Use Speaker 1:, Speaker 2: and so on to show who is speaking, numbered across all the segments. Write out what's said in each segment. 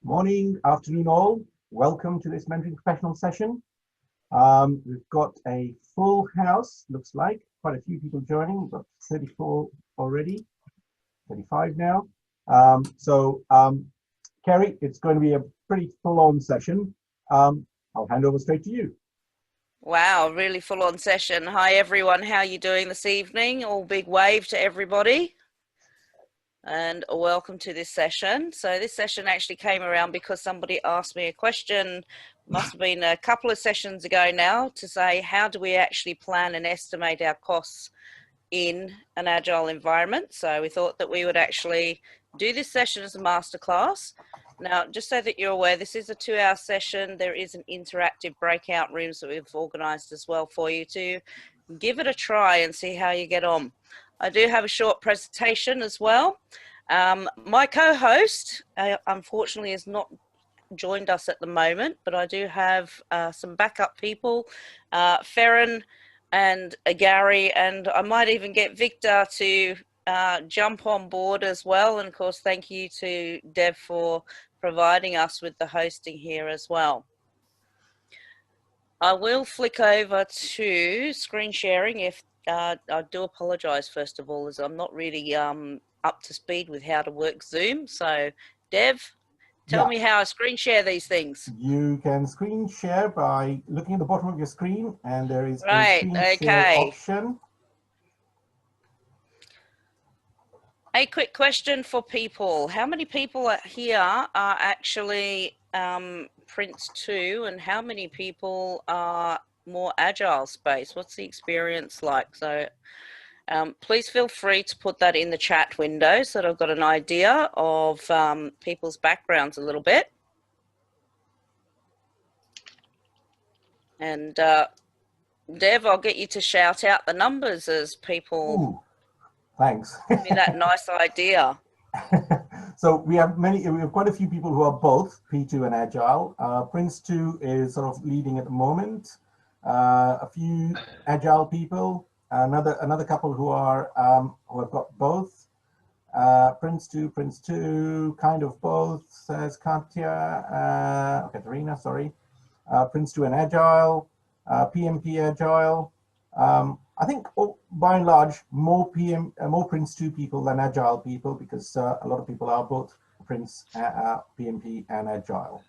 Speaker 1: Morning, afternoon all. Welcome to this mentoring professional session. We've got a full house, looks like. Quite a few people joining. We've got 34 already, 35 now. Kerrie, it's going to be a pretty full-on session. I'll hand over straight to you.
Speaker 2: Wow, really full-on session. Hi everyone, how are you doing this evening? All big wave to everybody. And welcome to this session. So this session actually came around because somebody asked me a question, must have been a couple of sessions ago now, to say how do we actually plan and estimate our costs in an agile environment. So we thought that we would actually do this session as a masterclass. Now, just so that you're aware, this is a 2-hour session. There is an interactive breakout rooms that we've organized as well for you to give it a try and see how you get on. I do have a short presentation as well. My co-host, unfortunately, has not joined us at the moment, but I do have some backup people, Ferren and Gary, and I might even get Victor to jump on board as well. And of course, thank you to Dev for providing us with the hosting here as well. I will flick over to screen sharing. If I do apologize first of all, as I'm not really up to speed with how to work Zoom. So Dev, tell me how I screen share these things.
Speaker 1: You can screen share by looking at the bottom of your screen, and there is a screen share option.
Speaker 2: A quick question for people. How many people here are actually Prince 2, and how many people are more agile space? What's the experience like? So please feel free to put that in the chat window so that I've got an idea of people's backgrounds a little bit. And Dev, I'll get you to shout out the numbers as people.
Speaker 1: Ooh, thanks.
Speaker 2: Give me that nice idea.
Speaker 1: So we have quite a few people who are both P2 and Agile. Prince 2 is sort of leading at the moment. A few Agile people, another couple who have got both. Prince 2, kind of both, says Katya, Katerina, sorry. Prince 2 and Agile, PMP Agile. I think by and large, more Prince 2 people than Agile people, because a lot of people are both Prince, PMP and Agile.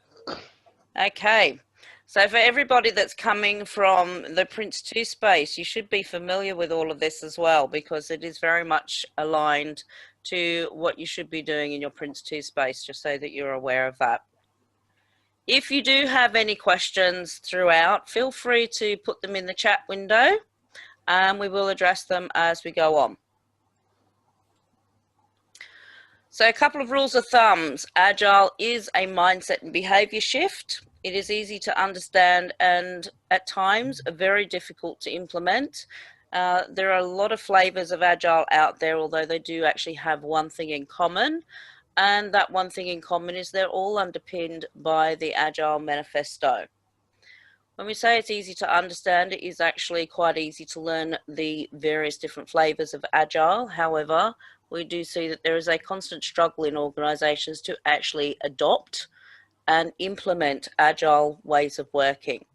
Speaker 2: Okay, so for everybody that's coming from the Prince 2 space, you should be familiar with all of this as well, because it is very much aligned to what you should be doing in your Prince 2 space, just so that you're aware of that. If you do have any questions throughout, feel free to put them in the chat window, and we will address them as we go on. So a couple of rules of thumbs. Agile is a mindset and behavior shift. It is easy to understand and at times very difficult to implement. There are a lot of flavors of Agile out there, although they do actually have one thing in common. And that one thing in common is they're all underpinned by the Agile Manifesto. When we say it's easy to understand, it is actually quite easy to learn the various different flavors of Agile. However, we do see that there is a constant struggle in organizations to actually adopt and implement Agile ways of working.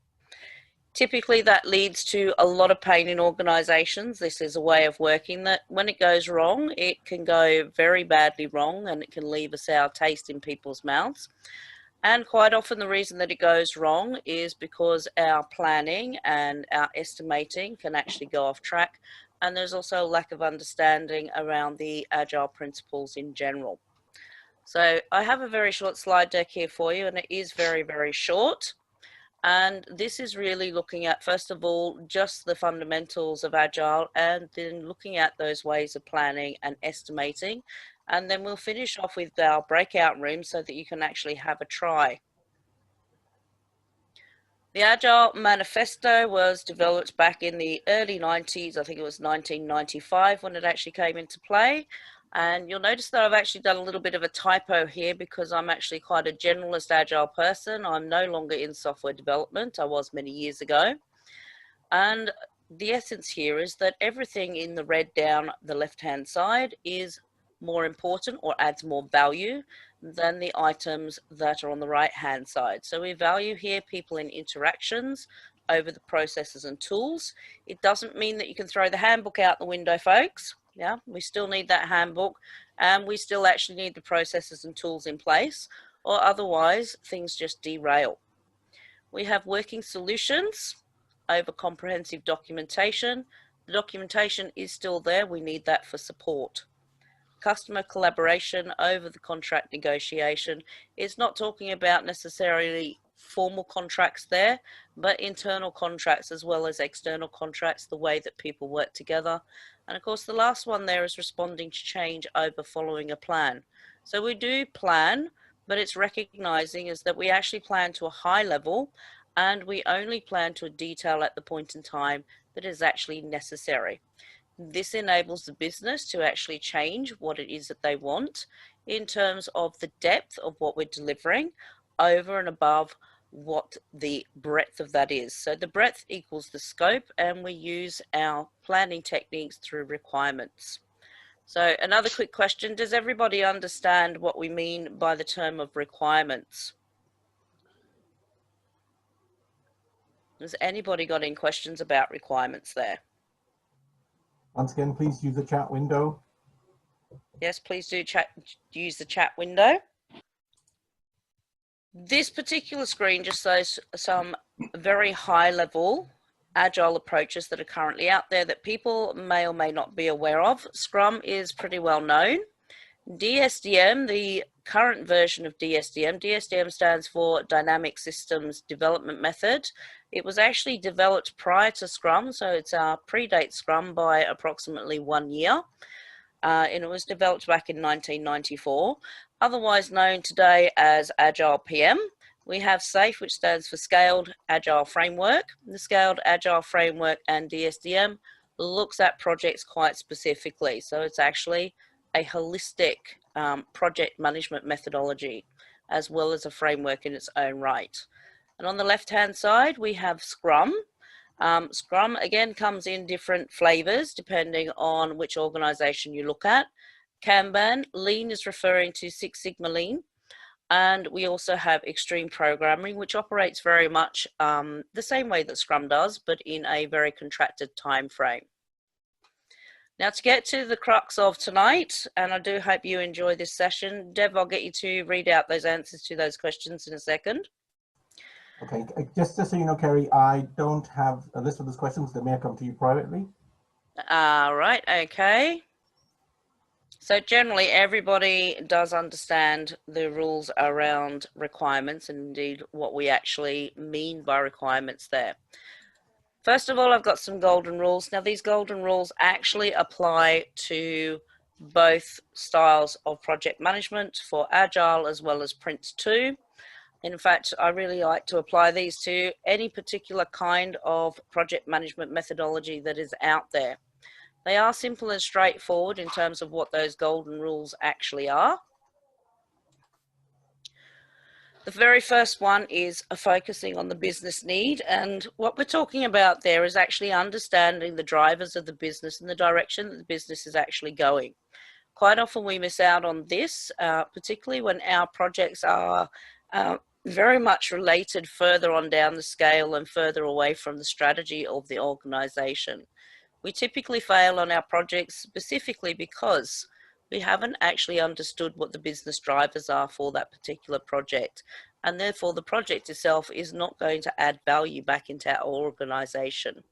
Speaker 2: Typically, that leads to a lot of pain in organizations. This is a way of working that when it goes wrong, it can go very badly wrong, and it can leave a sour taste in people's mouths. And quite often the reason that it goes wrong is because our planning and our estimating can actually go off track. And there's also a lack of understanding around the Agile principles in general. So I have a very short slide deck here for you, and it is very, very short. And this is really looking at, first of all, just the fundamentals of Agile, and then looking at those ways of planning and estimating. And then we'll finish off with our breakout room so that you can actually have a try. The Agile Manifesto was developed back in the early 90s. I think it was 1995 when it actually came into play. And you'll notice that I've actually done a little bit of a typo here, because I'm actually quite a generalist Agile person. I'm no longer in software development. I was many years ago. And the essence here is that everything in the red down the left-hand side is more important or adds more value than the items that are on the right hand side. So we value here people and interactions over the processes and tools. It doesn't mean that you can throw the handbook out the window, folks. Yeah, we still need that handbook, and we still actually need the processes and tools in place, or otherwise things just derail. We have working solutions over comprehensive documentation. The documentation is still there. We need that for support. Customer collaboration over the contract negotiation is not talking about necessarily formal contracts there, but internal contracts as well as external contracts, the way that people work together. And of course, the last one there is responding to change over following a plan. So we do plan, but it's recognizing is that we actually plan to a high level, and we only plan to a detail at the point in time that is actually necessary. This enables the business to actually change what it is that they want in terms of the depth of what we're delivering over and above what the breadth of that is. So the breadth equals the scope, and we use our planning techniques through requirements. So another quick question, does everybody understand what we mean by the term of requirements? Has anybody got any questions about requirements there?
Speaker 1: Once again, please use the chat window.
Speaker 2: Yes, please do use the chat window. This particular screen just shows some very high level agile approaches that are currently out there that people may or may not be aware of. Scrum is pretty well known. DSDM, the current version of DSDM stands for Dynamic Systems Development Method. It was actually developed prior to Scrum, so it's predates Scrum by approximately 1 year. And it was developed back in 1994, otherwise known today as Agile PM. We have SAFE, which stands for Scaled Agile Framework. The Scaled Agile Framework and DSDM looks at projects quite specifically. So it's actually a holistic project management methodology, as well as a framework in its own right. And on the left-hand side, we have Scrum. Scrum, again, comes in different flavors depending on which organization you look at. Kanban, Lean is referring to Six Sigma Lean. And we also have Extreme Programming, which operates very much the same way that Scrum does, but in a very contracted time frame. Now, to get to the crux of tonight, and I do hope you enjoy this session, Dev, I'll get you to read out those answers to those questions in a second.
Speaker 1: Okay, just so you know, Kerrie, I don't have a list of those questions. They may have come to you privately.
Speaker 2: Right, okay. So generally, everybody does understand the rules around requirements and indeed what we actually mean by requirements there. First of all, I've got some golden rules. Now, these golden rules actually apply to both styles of project management for Agile as well as Print 2. In fact, I really like to apply these to any particular kind of project management methodology that is out there. They are simple and straightforward in terms of what those golden rules actually are. The very first one is focusing on the business need, and what we're talking about there is actually understanding the drivers of the business and the direction that the business is actually going. Quite often we miss out on this, particularly when our projects are very much related further on down the scale and further away from the strategy of the organization. We typically fail on our projects specifically because we haven't actually understood what the business drivers are for that particular project, and therefore the project itself is not going to add value back into our organization.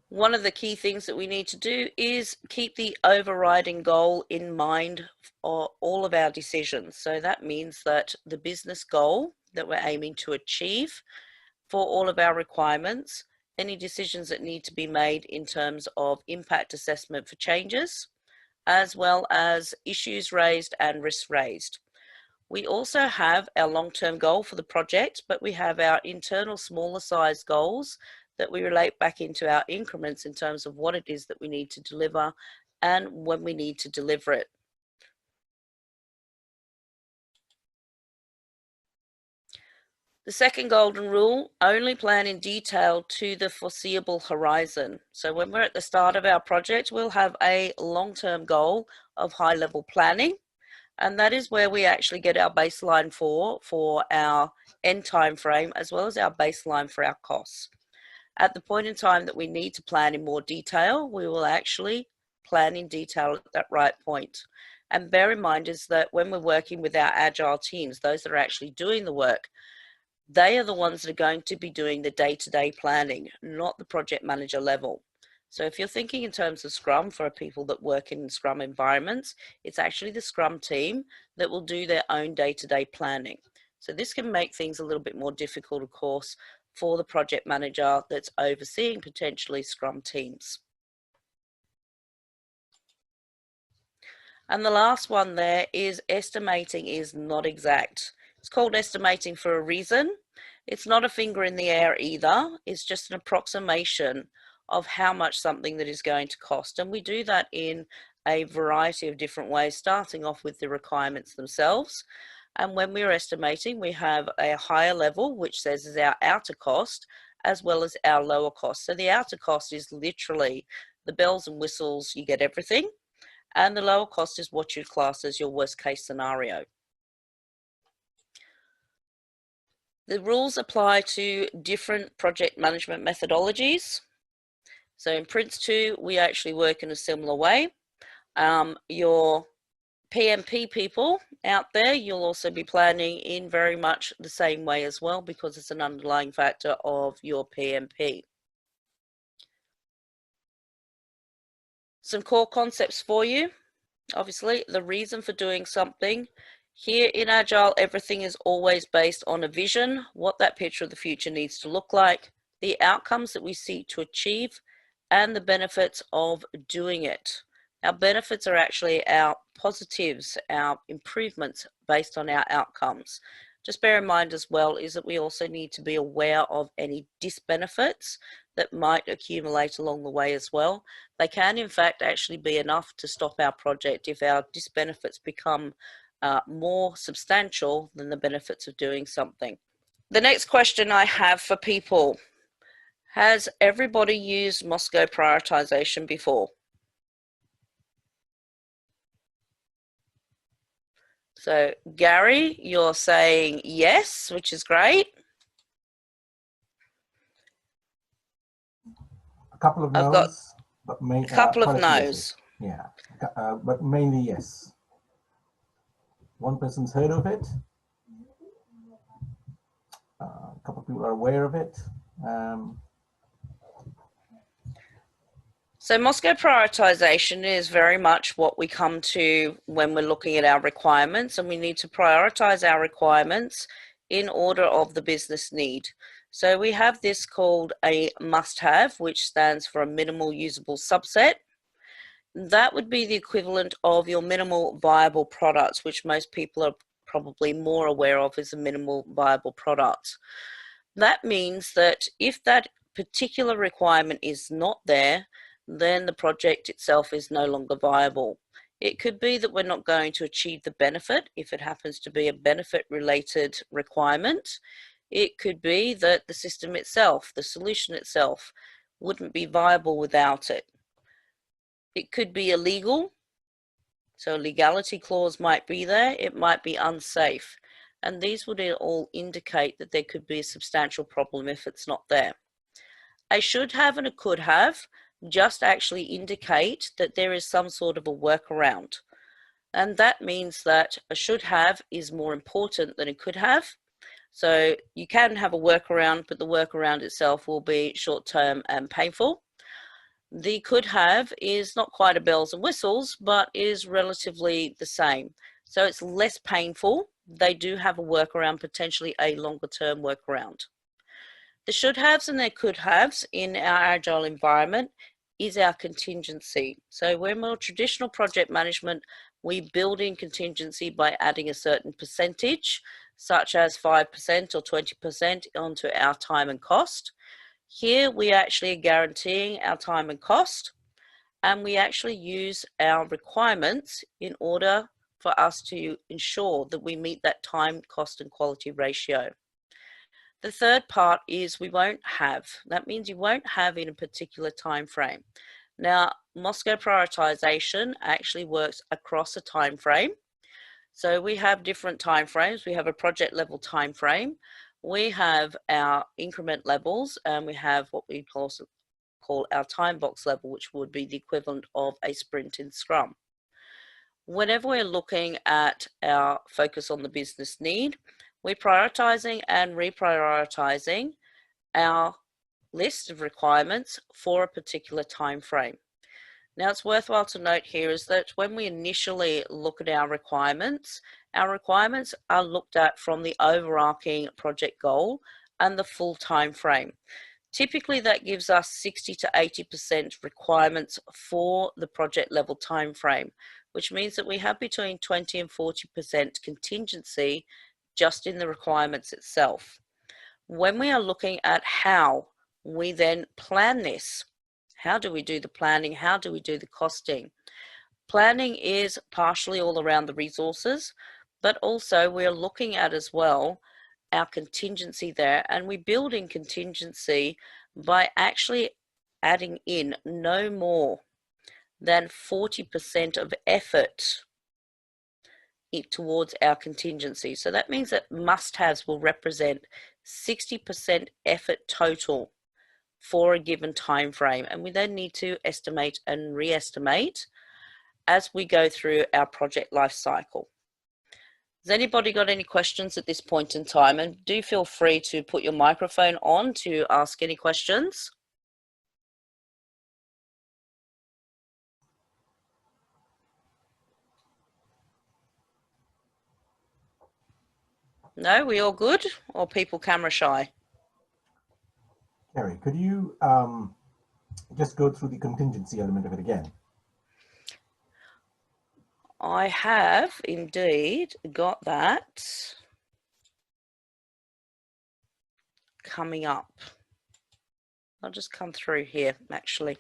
Speaker 2: One of the key things that we need to do is keep the overriding goal in mind for all of our decisions. So that means that the business goal that we're aiming to achieve for all of our requirements, any decisions that need to be made in terms of impact assessment for changes, as well as issues raised and risks raised. We also have our long-term goal for the project, but we have our internal smaller size goals that we relate back into our increments in terms of what it is that we need to deliver and when we need to deliver it. The second golden rule, only plan in detail to the foreseeable horizon. So when we're at the start of our project, we'll have a long-term goal of high-level planning, and that is where we actually get our baseline for our end time frame, as well as our baseline for our costs. At the point in time that we need to plan in more detail, we will actually plan in detail at that right point. And bear in mind is that when we're working with our Agile teams, those that are actually doing the work, they are the ones that are going to be doing the day-to-day planning, not the project manager level. So if you're thinking in terms of Scrum for people that work in Scrum environments, it's actually the Scrum team that will do their own day-to-day planning. So this can make things a little bit more difficult, of course, for the project manager that's overseeing potentially Scrum teams. And the last one there is estimating is not exact. It's called estimating for a reason. It's not a finger in the air either. It's just an approximation of how much something that is going to cost. And we do that in a variety of different ways, starting off with the requirements themselves. And when we're estimating, we have a higher level, which says is our outer cost, as well as our lower cost. So the outer cost is literally the bells and whistles, you get everything. And the lower cost is what you'd class as your worst case scenario. The rules apply to different project management methodologies. So in Prince 2, we actually work in a similar way. Your PMP people out there, you'll also be planning in very much the same way as well, because it's an underlying factor of your PMP. Some core concepts for you. Obviously, the reason for doing something. Here in Agile, everything is always based on a vision, what that picture of the future needs to look like, the outcomes that we seek to achieve, and the benefits of doing it. Our benefits are actually our positives, our improvements based on our outcomes. Just bear in mind as well is that we also need to be aware of any disbenefits that might accumulate along the way as well. They can in fact actually be enough to stop our project if our disbenefits become more substantial than the benefits of doing something. The next question I have for people, has everybody used Moscow prioritization before? So Gary, you're saying yes, which is great.
Speaker 1: A couple of
Speaker 2: I've
Speaker 1: no's,
Speaker 2: got
Speaker 1: but
Speaker 2: a couple of no's.
Speaker 1: Yeah, but mainly yes. One person's heard of it. A couple of people are aware of it.
Speaker 2: So Moscow prioritization is very much what we come to when we're looking at our requirements, and we need to prioritize our requirements in order of the business need. So we have this called a must-have, which stands for a minimal usable subset. That would be the equivalent of your minimal viable products, which most people are probably more aware of as a minimal viable product. That means that if that particular requirement is not there, then the project itself is no longer viable. It could be that we're not going to achieve the benefit if it happens to be a benefit related requirement. It could be that the system itself, the solution itself, wouldn't be viable without it. It could be illegal, so a legality clause might be there, it might be unsafe, and these would all indicate that there could be a substantial problem if it's not there. A should have and a could have just actually indicate that there is some sort of a workaround, and that means that a should have is more important than a could have. So you can have a workaround, but the workaround itself will be short-term and painful. The could have is not quite a bells and whistles, but is relatively the same. So it's less painful. They do have a workaround, potentially a longer term workaround. The should haves and their could haves in our Agile environment is our contingency. So we're more traditional project management. We build in contingency by adding a certain percentage, such as 5% or 20% onto our time and cost. Here we actually are guaranteeing our time and cost, and we actually use our requirements in order for us to ensure that we meet that time, cost and quality ratio. The third part is we won't have. That means you won't have in a particular time frame. Now, Moscow prioritization actually works across a time frame. So we have different time frames. We have a project level time frame. We have our increment levels, and we have what we call our time box level, which would be the equivalent of a sprint in Scrum. Whenever we're looking at our focus on the business need, we're prioritizing and reprioritizing our list of requirements for a particular time frame. Now, it's worthwhile to note here is that when we initially look at our requirements are looked at from the overarching project goal and the full time frame. Typically, that gives us 60 to 80% requirements for the project level time frame, which means that we have between 20 and 40% contingency just in the requirements itself. When we are looking at how we then plan this, how do we do the planning? How do we do the costing? Planning is partially all around the resources, but also we're looking at as well our contingency there, and we build in contingency by actually adding in no more than 40% of effort towards our contingency. So that means that must-haves will represent 60% effort total for a given time frame, and we then need to estimate and re-estimate as we go through our project life cycle. Has anybody got any questions at this point in time? And do feel free to put your microphone on to ask any questions. No, we all good? Or people camera shy?
Speaker 1: Kerrie, could you just go through the contingency element of it again?
Speaker 2: I have indeed got that coming up. I'll just come through here, actually.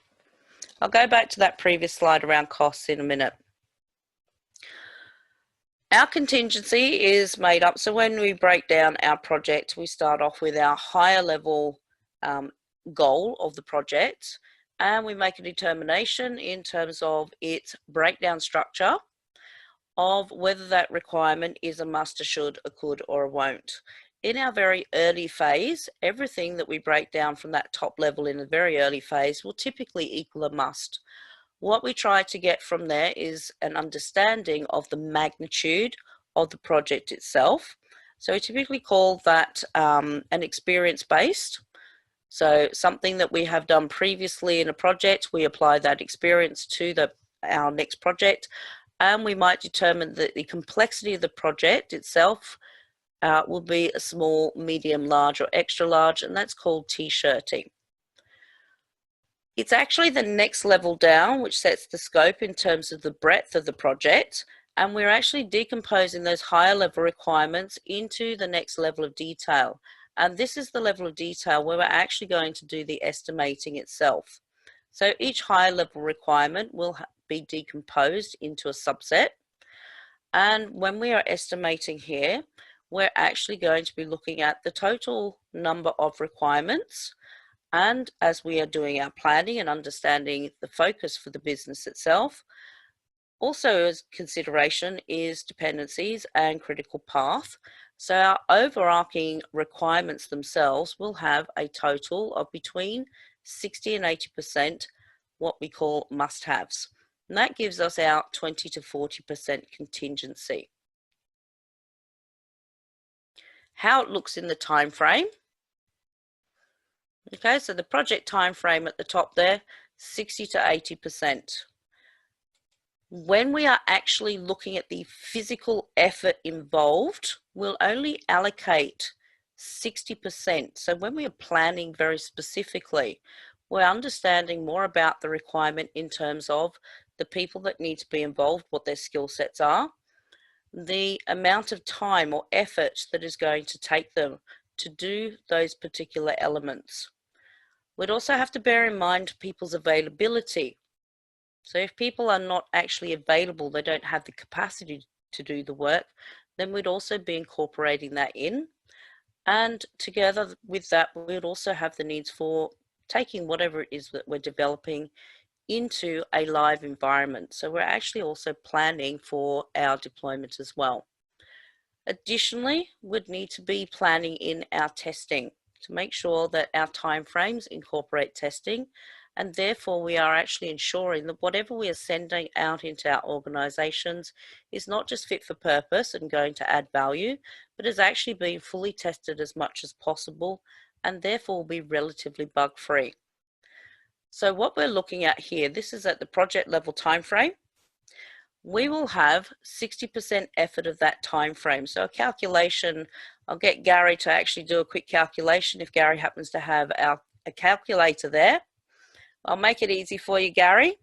Speaker 2: I'll go back to that previous slide around costs in a minute. Our contingency is made up, so when we break down our project, we start off with our higher level goal of the project, and we make a determination in terms of its breakdown structure of whether that requirement is a must, a should, a could, or a won't. In our very early phase, everything that we break down from that top level in the very early phase will typically equal a must. What we try to get from there is an understanding of the magnitude of the project itself. So we typically call that an experience-based. So something that we have done previously in a project, we apply that experience to our next project, and we might determine that the complexity of the project itself will be a small, medium, large, or extra large, and that's called T-shirting. It's actually the next level down which sets the scope in terms of the breadth of the project, and we're actually decomposing those higher level requirements into the next level of detail. And this is the level of detail where we're actually going to do the estimating itself. So each higher level requirement will be decomposed into a subset. And when we are estimating here, we're actually going to be looking at the total number of requirements. And as we are doing our planning and understanding the focus for the business itself, also as consideration is dependencies and critical path. So our overarching requirements themselves will have a total of between 60 and 80% what we call must-haves. And that gives us our 20 to 40% contingency. How it looks in the time frame. Okay, so the project time frame at the top there, 60 to 80%. When we are actually looking at the physical effort involved, we'll only allocate 60%. So when we are planning very specifically, we're understanding more about the requirement in terms of the people that need to be involved, what their skill sets are, the amount of time or effort that is going to take them to do those particular elements. We'd also have to bear in mind people's availability. So if people are not actually available, they don't have the capacity to do the work, then we'd also be incorporating that in. And together with that, we would also have the needs for taking whatever it is that we're developing into a live environment. So we're actually also planning for our deployment as well. Additionally, we'd need to be planning in our testing to make sure that our timeframes incorporate testing, and therefore we are actually ensuring that whatever we are sending out into our organizations is not just fit for purpose and going to add value, but is actually being fully tested as much as possible, and therefore will be relatively bug-free. So what we're looking at here, this is at the project level timeframe. We will have 60% effort of that time frame. So a calculation, I'll get Gary to actually do a quick calculation if Gary happens to have a calculator there. I'll make it easy for you, Gary.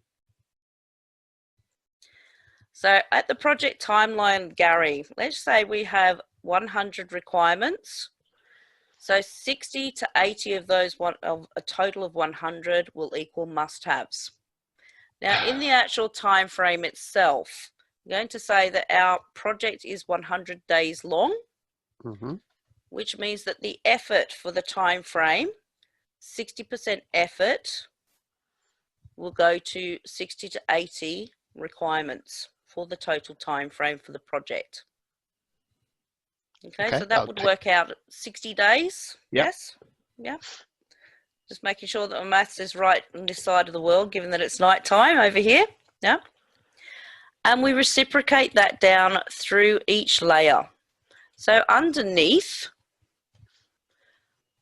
Speaker 2: So at the project timeline, Gary, let's say we have 100 requirements. So 60 to 80 of those, of a total of 100 will equal must-haves. Now, in the actual time frame itself, I'm going to say that our project is 100 days long, which means that the effort for the time frame, 60% effort, will go to 60 to 80 requirements for the total time frame for the project. Okay, so that would work out 60 days. Yep. Yes? Yeah. Just making sure that my maths is right on this side of the world, given that it's night time over here. Yeah. And we reciprocate that down through each layer. So underneath,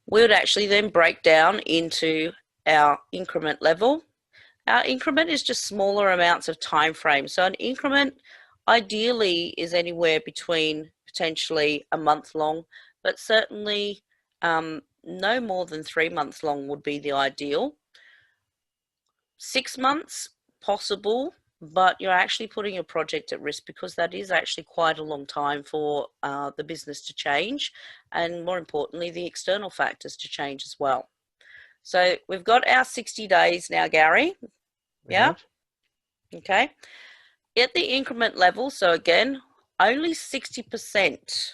Speaker 2: we would actually then break down into our increment level. Our increment is just smaller amounts of time frame. So an increment ideally is anywhere between potentially a month long, but certainly no more than 3 months long would be the ideal. 6 months possible, but you're actually putting your project at risk because that is actually quite a long time for the business to change, and more importantly, the external factors to change as well. So we've got our 60 days now, Gary. Yeah. Okay. At the increment level, so again, only 60%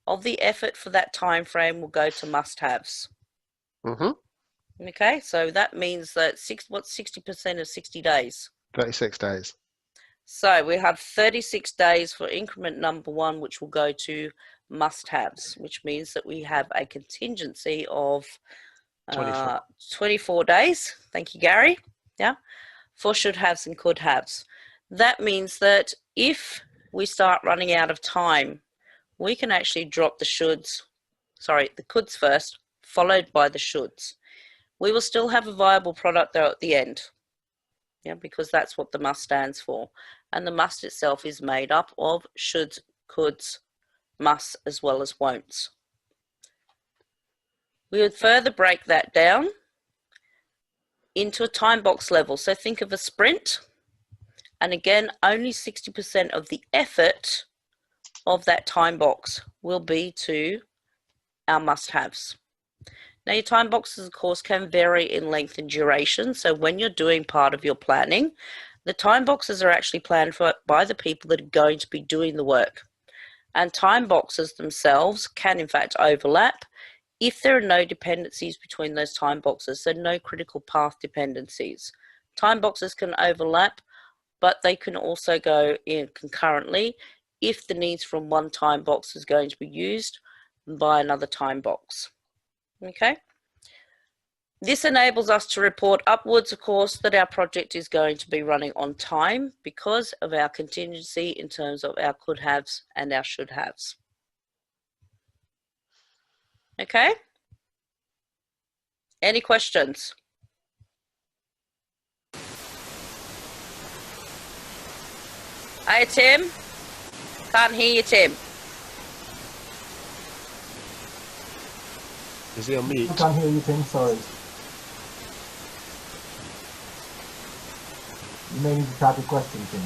Speaker 2: of the effort for that time frame will go to must-haves. Okay, so that means that what's 60% of 60 days?
Speaker 3: 36 days.
Speaker 2: So we have 36 days for increment number 1, which will go to must-haves, which means that we have a contingency of 24 days. Thank you, Gary. Yeah, for should-haves and could-haves. That means that if we start running out of time, we can actually drop the the coulds first, followed by the shoulds. We will still have a viable product though at the end, yeah, because that's what the must stands for. And the must itself is made up of shoulds, coulds, musts, as well as won'ts. We would further break that down into a time box level. So think of a sprint, and again, only 60% of the effort of that time box will be to our must-haves. Now, your time boxes, of course, can vary in length and duration. So when you're doing part of your planning, the time boxes are actually planned for by the people that are going to be doing the work. And time boxes themselves can, in fact, overlap if there are no dependencies between those time boxes, so no critical path dependencies. Time boxes can overlap, but they can also go in concurrently if the needs from one time box is going to be used by another time box. Okay. This enables us to report upwards, of course, that our project is going to be running on time because of our contingency in terms of our could-haves and our should-haves. Okay. Any questions? Hey, Tim. Can't hear you, Tim.
Speaker 3: Is he on mute?
Speaker 1: I can't hear you, Tim, sorry. You may need to type a question, Tim.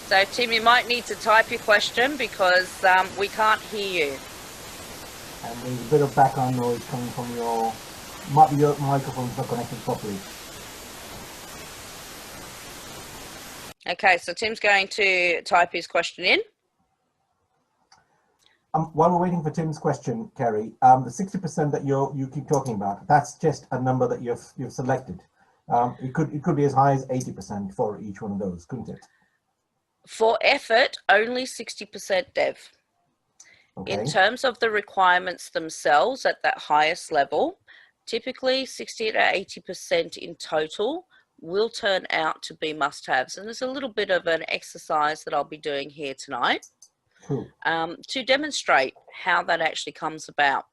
Speaker 2: So, Tim, you might need to type your question because we can't hear you.
Speaker 1: And there's a bit of background noise coming from your microphone's not connected properly.
Speaker 2: Okay, so Tim's going to type his question in.
Speaker 1: While we're waiting for Tim's question, Kerrie, the 60% that you keep talking about, that's just a number that you've selected. It could be as high as 80% for each one of those, couldn't it?
Speaker 2: For effort, only 60% dev.
Speaker 1: Okay.
Speaker 2: In terms of the requirements themselves at that highest level, typically 60 to 80% in total will turn out to be must-haves. And there's a little bit of an exercise that I'll be doing here tonight to demonstrate how that actually comes about.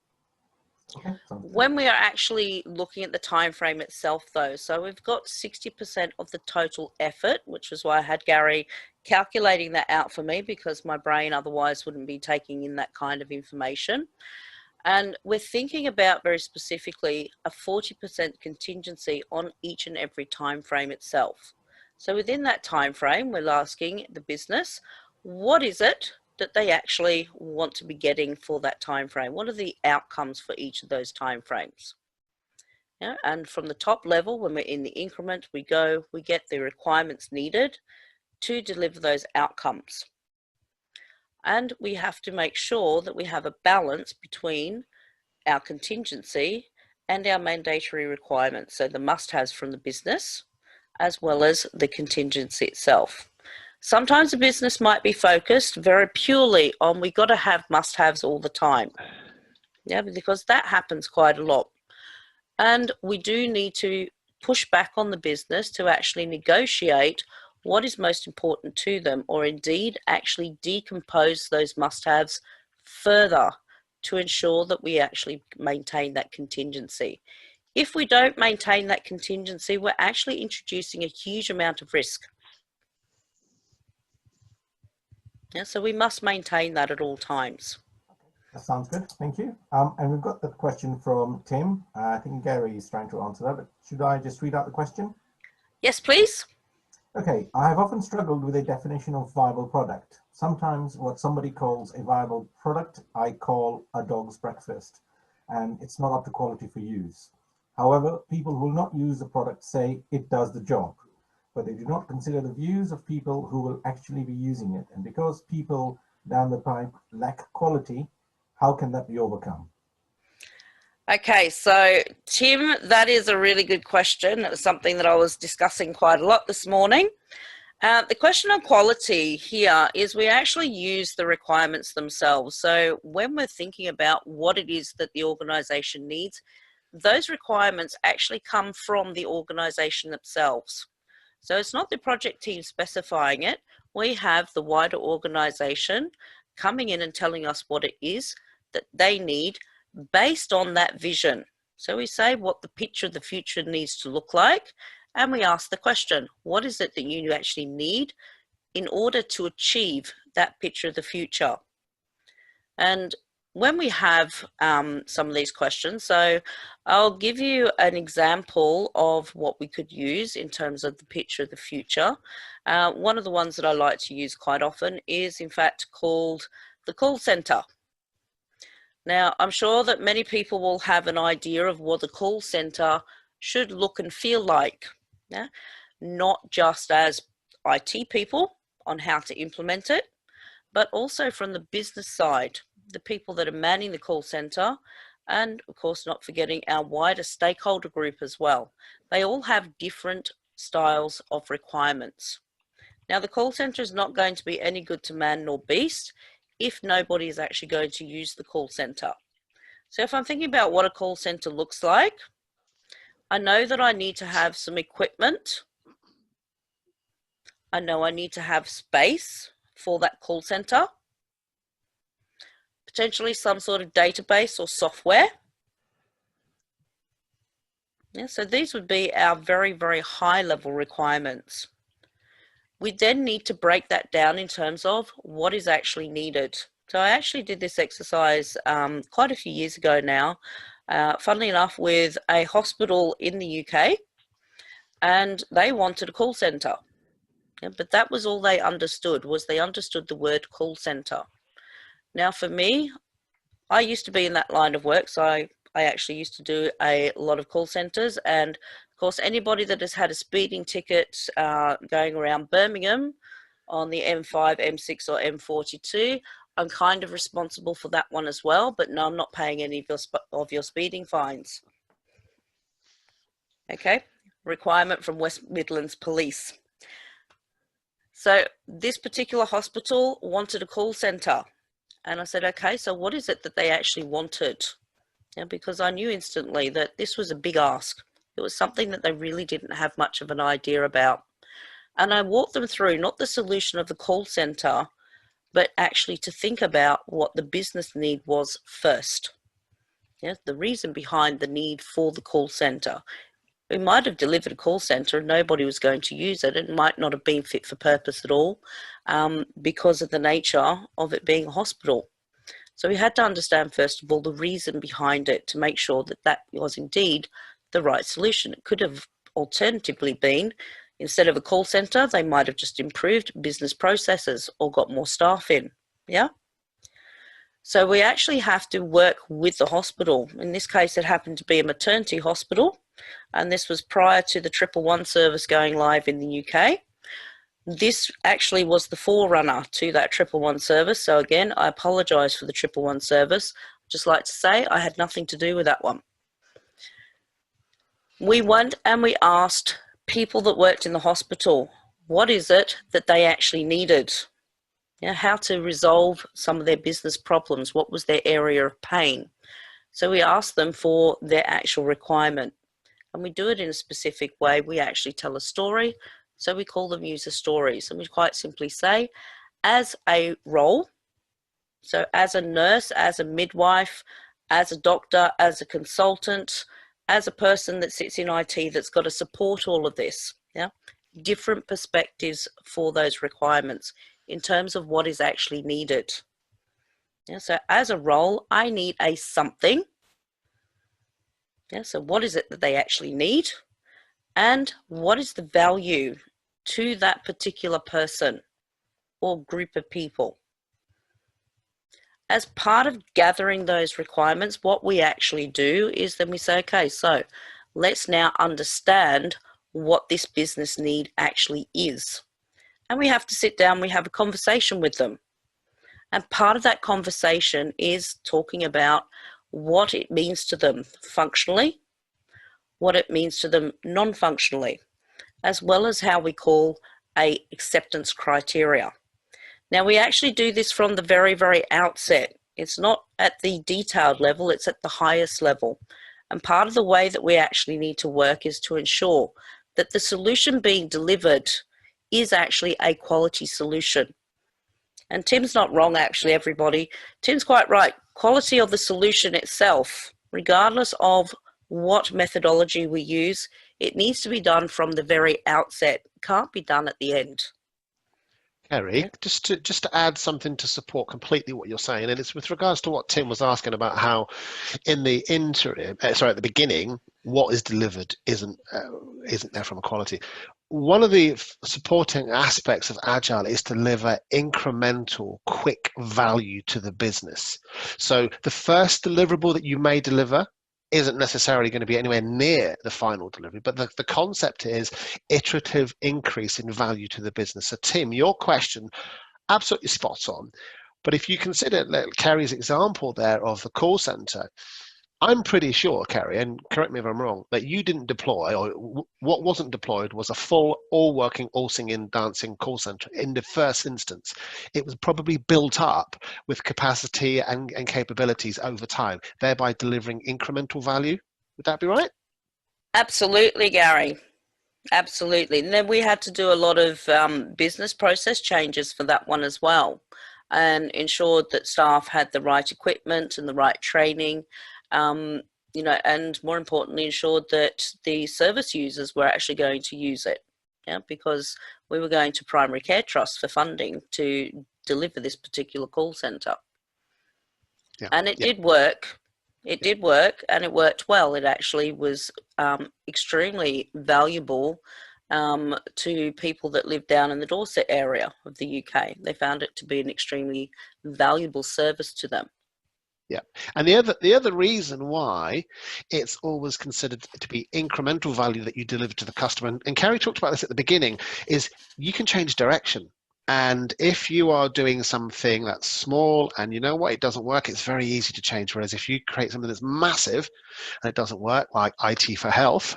Speaker 1: Okay.
Speaker 2: When we are actually looking at the time frame itself, though, so we've got 60% of the total effort, which was why I had Gary calculating that out for me, because my brain otherwise wouldn't be taking in that kind of information. And we're thinking about very specifically a 40% contingency on each and every time frame itself. So within that time frame, we're asking the business, what is it that they actually want to be getting for that time frame? What are the outcomes for each of those time frames? Yeah, and from the top level, when we're in the increment, we get the requirements needed to deliver those outcomes. And we have to make sure that we have a balance between our contingency and our mandatory requirements, so the must-haves from the business as well as the contingency itself. Sometimes a business might be focused very purely on we got to have must-haves all the time, yeah, because that happens quite a lot. And we do need to push back on the business to actually negotiate what is most important to them, or indeed actually decompose those must-haves further to ensure that we actually maintain that contingency. If we don't maintain that contingency, we're actually introducing a huge amount of risk. Yeah, so we must maintain that at all times.
Speaker 1: That sounds good, thank you. And we've got the question from Tim. I think Gary is trying to answer that, but should I just read out the question?
Speaker 2: Yes, please.
Speaker 1: Okay, I have often struggled with a definition of viable product. Sometimes what somebody calls a viable product, I call a dog's breakfast, and it's not up to quality for use. However, people who will not use the product say it does the job, but they do not consider the views of people who will actually be using it. And because people down the pipe lack quality, how can that be overcome?
Speaker 2: Okay, so Tim, that is a really good question. It was something that I was discussing quite a lot this morning. The question on quality here is we actually use the requirements themselves. So when we're thinking about what it is that the organisation needs, those requirements actually come from the organisation themselves. So it's not the project team specifying it. We have the wider organisation coming in and telling us what it is that they need based on that vision. So we say what the picture of the future needs to look like, and we ask the question, what is it that you actually need in order to achieve that picture of the future? And when we have some of these questions, so I'll give you an example of what we could use in terms of the picture of the future. One of the ones that I like to use quite often is in fact called the call center. Now, I'm sure that many people will have an idea of what the call center should look and feel like, yeah? Not just as IT people on how to implement it, but also from the business side, the people that are manning the call center, and of course not forgetting our wider stakeholder group as well. They all have different styles of requirements. Now, the call center is not going to be any good to man nor beast if nobody is actually going to use the call center. So if I'm thinking about what a call center looks like, I know that I need to have some equipment. I know I need to have space for that call center, potentially some sort of database or software. Yeah, so these would be our very, very high level requirements. We then need to break that down in terms of what is actually needed. So I actually did this exercise quite a few years ago now, funnily enough, with a hospital in the UK, and they wanted a call center. Yeah, but that was all they understood, was they understood the word call center. Now for me, I used to be in that line of work, so I actually used to do a lot of call centers, and of course anybody that has had a speeding ticket going around Birmingham on the M5, M6 or M42, I'm kind of responsible for that one as well, but no, I'm not paying any of your speeding fines. Okay, requirement from West Midlands Police. So this particular hospital wanted a call centre. And I said, okay, so what is it that they actually wanted? Because I knew instantly that this was a big ask. It was something that they really didn't have much of an idea about. And I walked them through not the solution of the call centre, but actually to think about what the business need was first. The reason behind the need for the call centre. We might have delivered a call centre and nobody was going to use it. It might not have been fit for purpose at all because of the nature of it being a hospital. So we had to understand, first of all, the reason behind it to make sure that that was indeed the right solution. It could have alternatively been, instead of a call centre, they might have just improved business processes or got more staff in. Yeah. So we actually have to work with the hospital. In this case, it happened to be a maternity hospital, and this was prior to the 111 service going live in the UK. This actually was the forerunner to that 111 service. So again, I apologise for the 111 service. I'd just like to say I had nothing to do with that one. We went and we asked people that worked in the hospital, what is it that they actually needed? How to resolve some of their business problems. What was their area of pain? So we asked them for their actual requirement. And we do it in a specific way. We actually tell a story. So we call them user stories. And we quite simply say, as a role, so as a nurse, as a midwife, as a doctor, as a consultant, as a person that sits in IT that's got to support all of this, different perspectives for those requirements in terms of what is actually needed. So as a role, I need a something. So what is it that they actually need? And what is the value to that particular person or group of people? As part of gathering those requirements, what we actually do is then we say, okay, so let's now understand what this business need actually is. And we have to sit down, we have a conversation with them. And part of that conversation is talking about what it means to them functionally, what it means to them non-functionally, as well as how we call a acceptance criteria. Now, we actually do this from the very, very outset. It's not at the detailed level, it's at the highest level. And part of the way that we actually need to work is to ensure that the solution being delivered is actually a quality solution. And Tim's not wrong, actually, everybody. Tim's quite right. Quality of the solution itself, regardless of what methodology we use, it needs to be done from the very outset. It can't be done at the end.
Speaker 3: Kerrie, just to add something to support completely what you're saying, and it's with regards to what Tim was asking about how in the interim, at the beginning, what is delivered isn't there from a quality. One of the supporting aspects of Agile is to deliver incremental, quick value to the business. So the first deliverable that you may deliver isn't necessarily going to be anywhere near the final delivery, but the concept is iterative increase in value to the business. So Tim, your question, absolutely spot on. But if you consider Kerrie's example there of the call center, I'm pretty sure, Kerrie, and correct me if I'm wrong, that you didn't deploy, or what wasn't deployed was a full, all-working, all-singing, dancing call center in the first instance. It was probably built up with capacity and capabilities over time, thereby delivering incremental value. Would that be right?
Speaker 2: Absolutely, Gary. Absolutely. And then we had to do a lot of business process changes for that one as well, and ensured that staff had the right equipment and the right training. And more importantly, ensured that the service users were actually going to use it, because we were going to primary care trusts for funding to deliver this particular call centre. And it did work. It did work, and it worked well. It actually was extremely valuable to people that live down in the Dorset area of the UK. They found it to be an extremely valuable service to them.
Speaker 3: Yeah, and the other reason why it's always considered to be incremental value that you deliver to the customer, and Kerrie talked about this at the beginning, is you can change direction. And if you are doing something that's small and you know what, it doesn't work, it's very easy to change. Whereas if you create something that's massive and it doesn't work, like IT for health,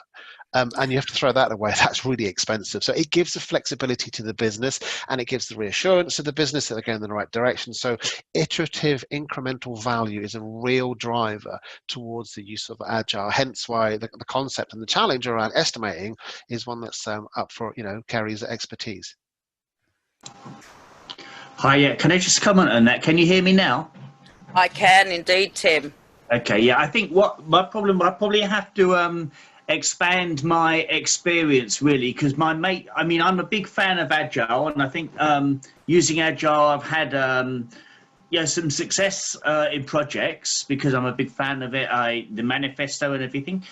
Speaker 3: and you have to throw that away, that's really expensive. So it gives the flexibility to the business, and it gives the reassurance to the business that they're going in the right direction. So iterative incremental value is a real driver towards the use of Agile. Hence why the concept and the challenge around estimating is one that's up for, Kerrie's expertise.
Speaker 4: Hi, yeah. Can I just comment on that? Can you hear me now?
Speaker 2: I can indeed, Tim.
Speaker 4: Okay, yeah. I think what my problem, I probably have to expand my experience really, because my mate, I mean, I'm a big fan of Agile, and I think using Agile, I've had some success in projects because I'm a big fan of it. The manifesto and everything.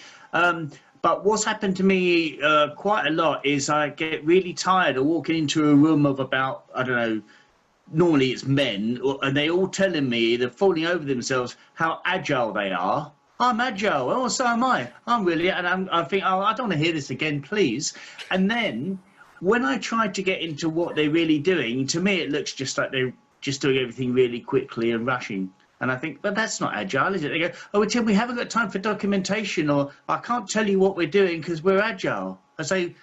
Speaker 4: But what's happened to me quite a lot is I get really tired of walking into a room of about, I don't know, normally it's men, and they all telling me, they're falling over themselves, how agile they are. I'm agile. Oh, so am I. I'm really, and I think, oh, I don't want to hear this again, please. And then when I try to get into what they're really doing, to me, it looks just like they're just doing everything really quickly and rushing. And I think, but that's not agile, is it? They go, oh, Tim, we haven't got time for documentation, or I can't tell you what we're doing because we're agile. I say,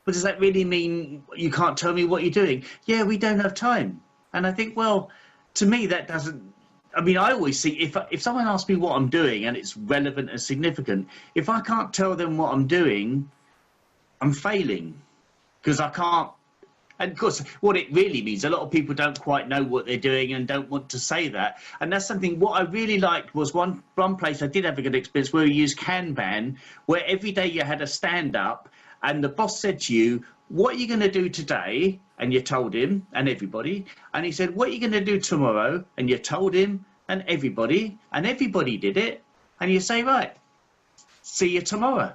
Speaker 4: but does that really mean you can't tell me what you're doing? Yeah, we don't have time. And I think, well, to me, that doesn't, I mean, I always see, if someone asks me what I'm doing and it's relevant and significant, if I can't tell them what I'm doing, I'm failing, because I can't. And of course, what it really means, a lot of people don't quite know what they're doing and don't want to say that. And that's something, what I really liked was one place I did have a good experience where we used Kanban, where every day you had a stand up and the boss said to you, what are you going to do today? And you told him and everybody. And he said, what are you going to do tomorrow? And you told him and everybody did it. And you say, right, see you tomorrow.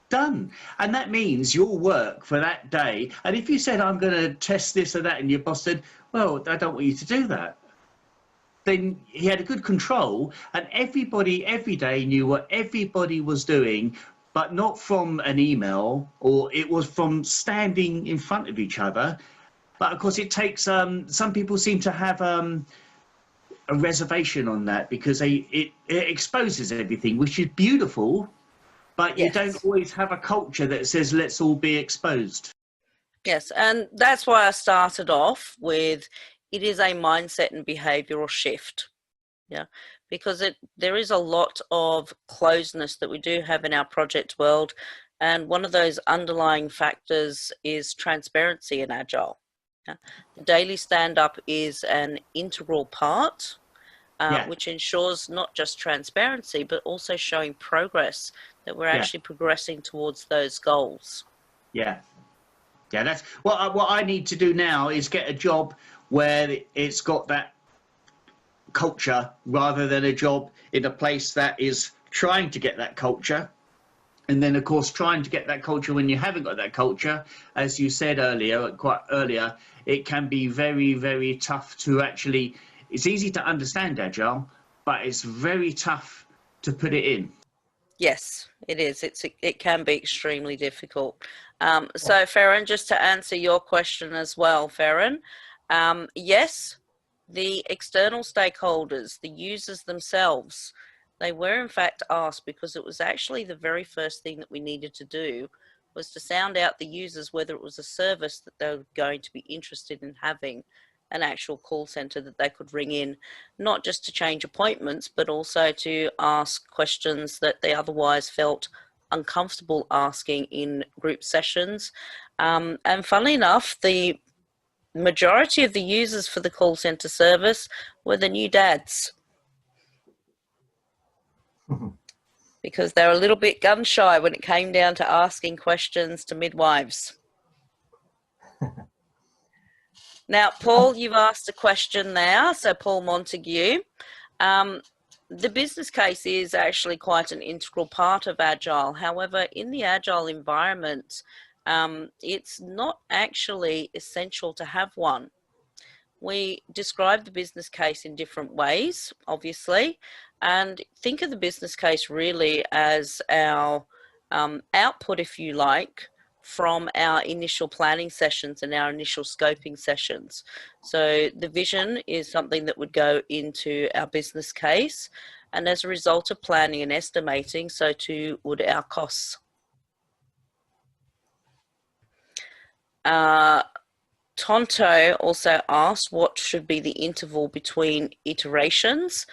Speaker 4: Done. And that means your work for that day. And if you said, I'm going to test this or that, and your boss said, well, I don't want you to do that, then he had a good control, and everybody every day knew what everybody was doing, but not from an email, or it was from standing in front of each other. But of course it takes, some people seem to have a reservation on that, because it exposes everything, which is beautiful. But you don't always have a culture that says, let's all be exposed.
Speaker 2: Yes, and that's why I started off with, it is a mindset and behavioral shift. Yeah, because there is a lot of closeness that we do have in our project world. And one of those underlying factors is transparency in Agile. Yeah. The daily stand-up is an integral part, which ensures not just transparency, but also showing progress, that we're actually progressing towards those goals.
Speaker 4: Yeah, that's what I need to do now, is get a job where it's got that culture, rather than a job in a place that is trying to get that culture. And then, of course, trying to get that culture when you haven't got that culture, as you said quite earlier, it can be very, very tough to actually, it's easy to understand Agile, but it's very tough to put it in.
Speaker 2: Yes, it is. It can be extremely difficult. So, Farron, just to answer your question as well, Farron, yes, the external stakeholders, the users themselves, they were in fact asked, because it was actually the very first thing that we needed to do, was to sound out the users whether it was a service that they were going to be interested in having, an actual call center that they could ring in, not just to change appointments, but also to ask questions that they otherwise felt uncomfortable asking in group sessions. And funnily enough, the majority of the users for the call center service were the new dads. Because they were a little bit gun shy when it came down to asking questions to midwives. Now, Paul, you've asked a question now. So, Paul Montague, the business case is actually quite an integral part of Agile. However, in the Agile environment, it's not actually essential to have one. We describe the business case in different ways, obviously, and think of the business case really as our output, if you like, from our initial planning sessions and our initial scoping sessions. So the vision is something that would go into our business case, and as a result of planning and estimating, so too would our costs. Tonto also asked what should be the interval between iterations.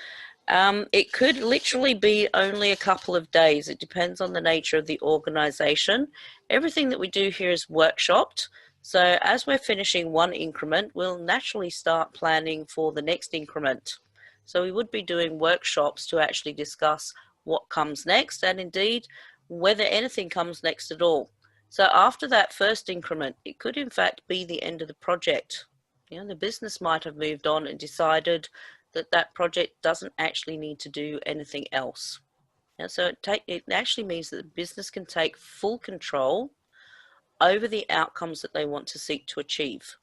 Speaker 2: It could literally be only a couple of days. It depends on the nature of the organization. Everything that we do here is workshopped. So as we're finishing one increment, we'll naturally start planning for the next increment. So we would be doing workshops to actually discuss what comes next, and indeed whether anything comes next at all. So after that first increment, it could in fact be the end of the project. You know, the business might have moved on and decided that that project doesn't actually need to do anything else. Yeah, so it actually means that the business can take full control over the outcomes that they want to seek to achieve.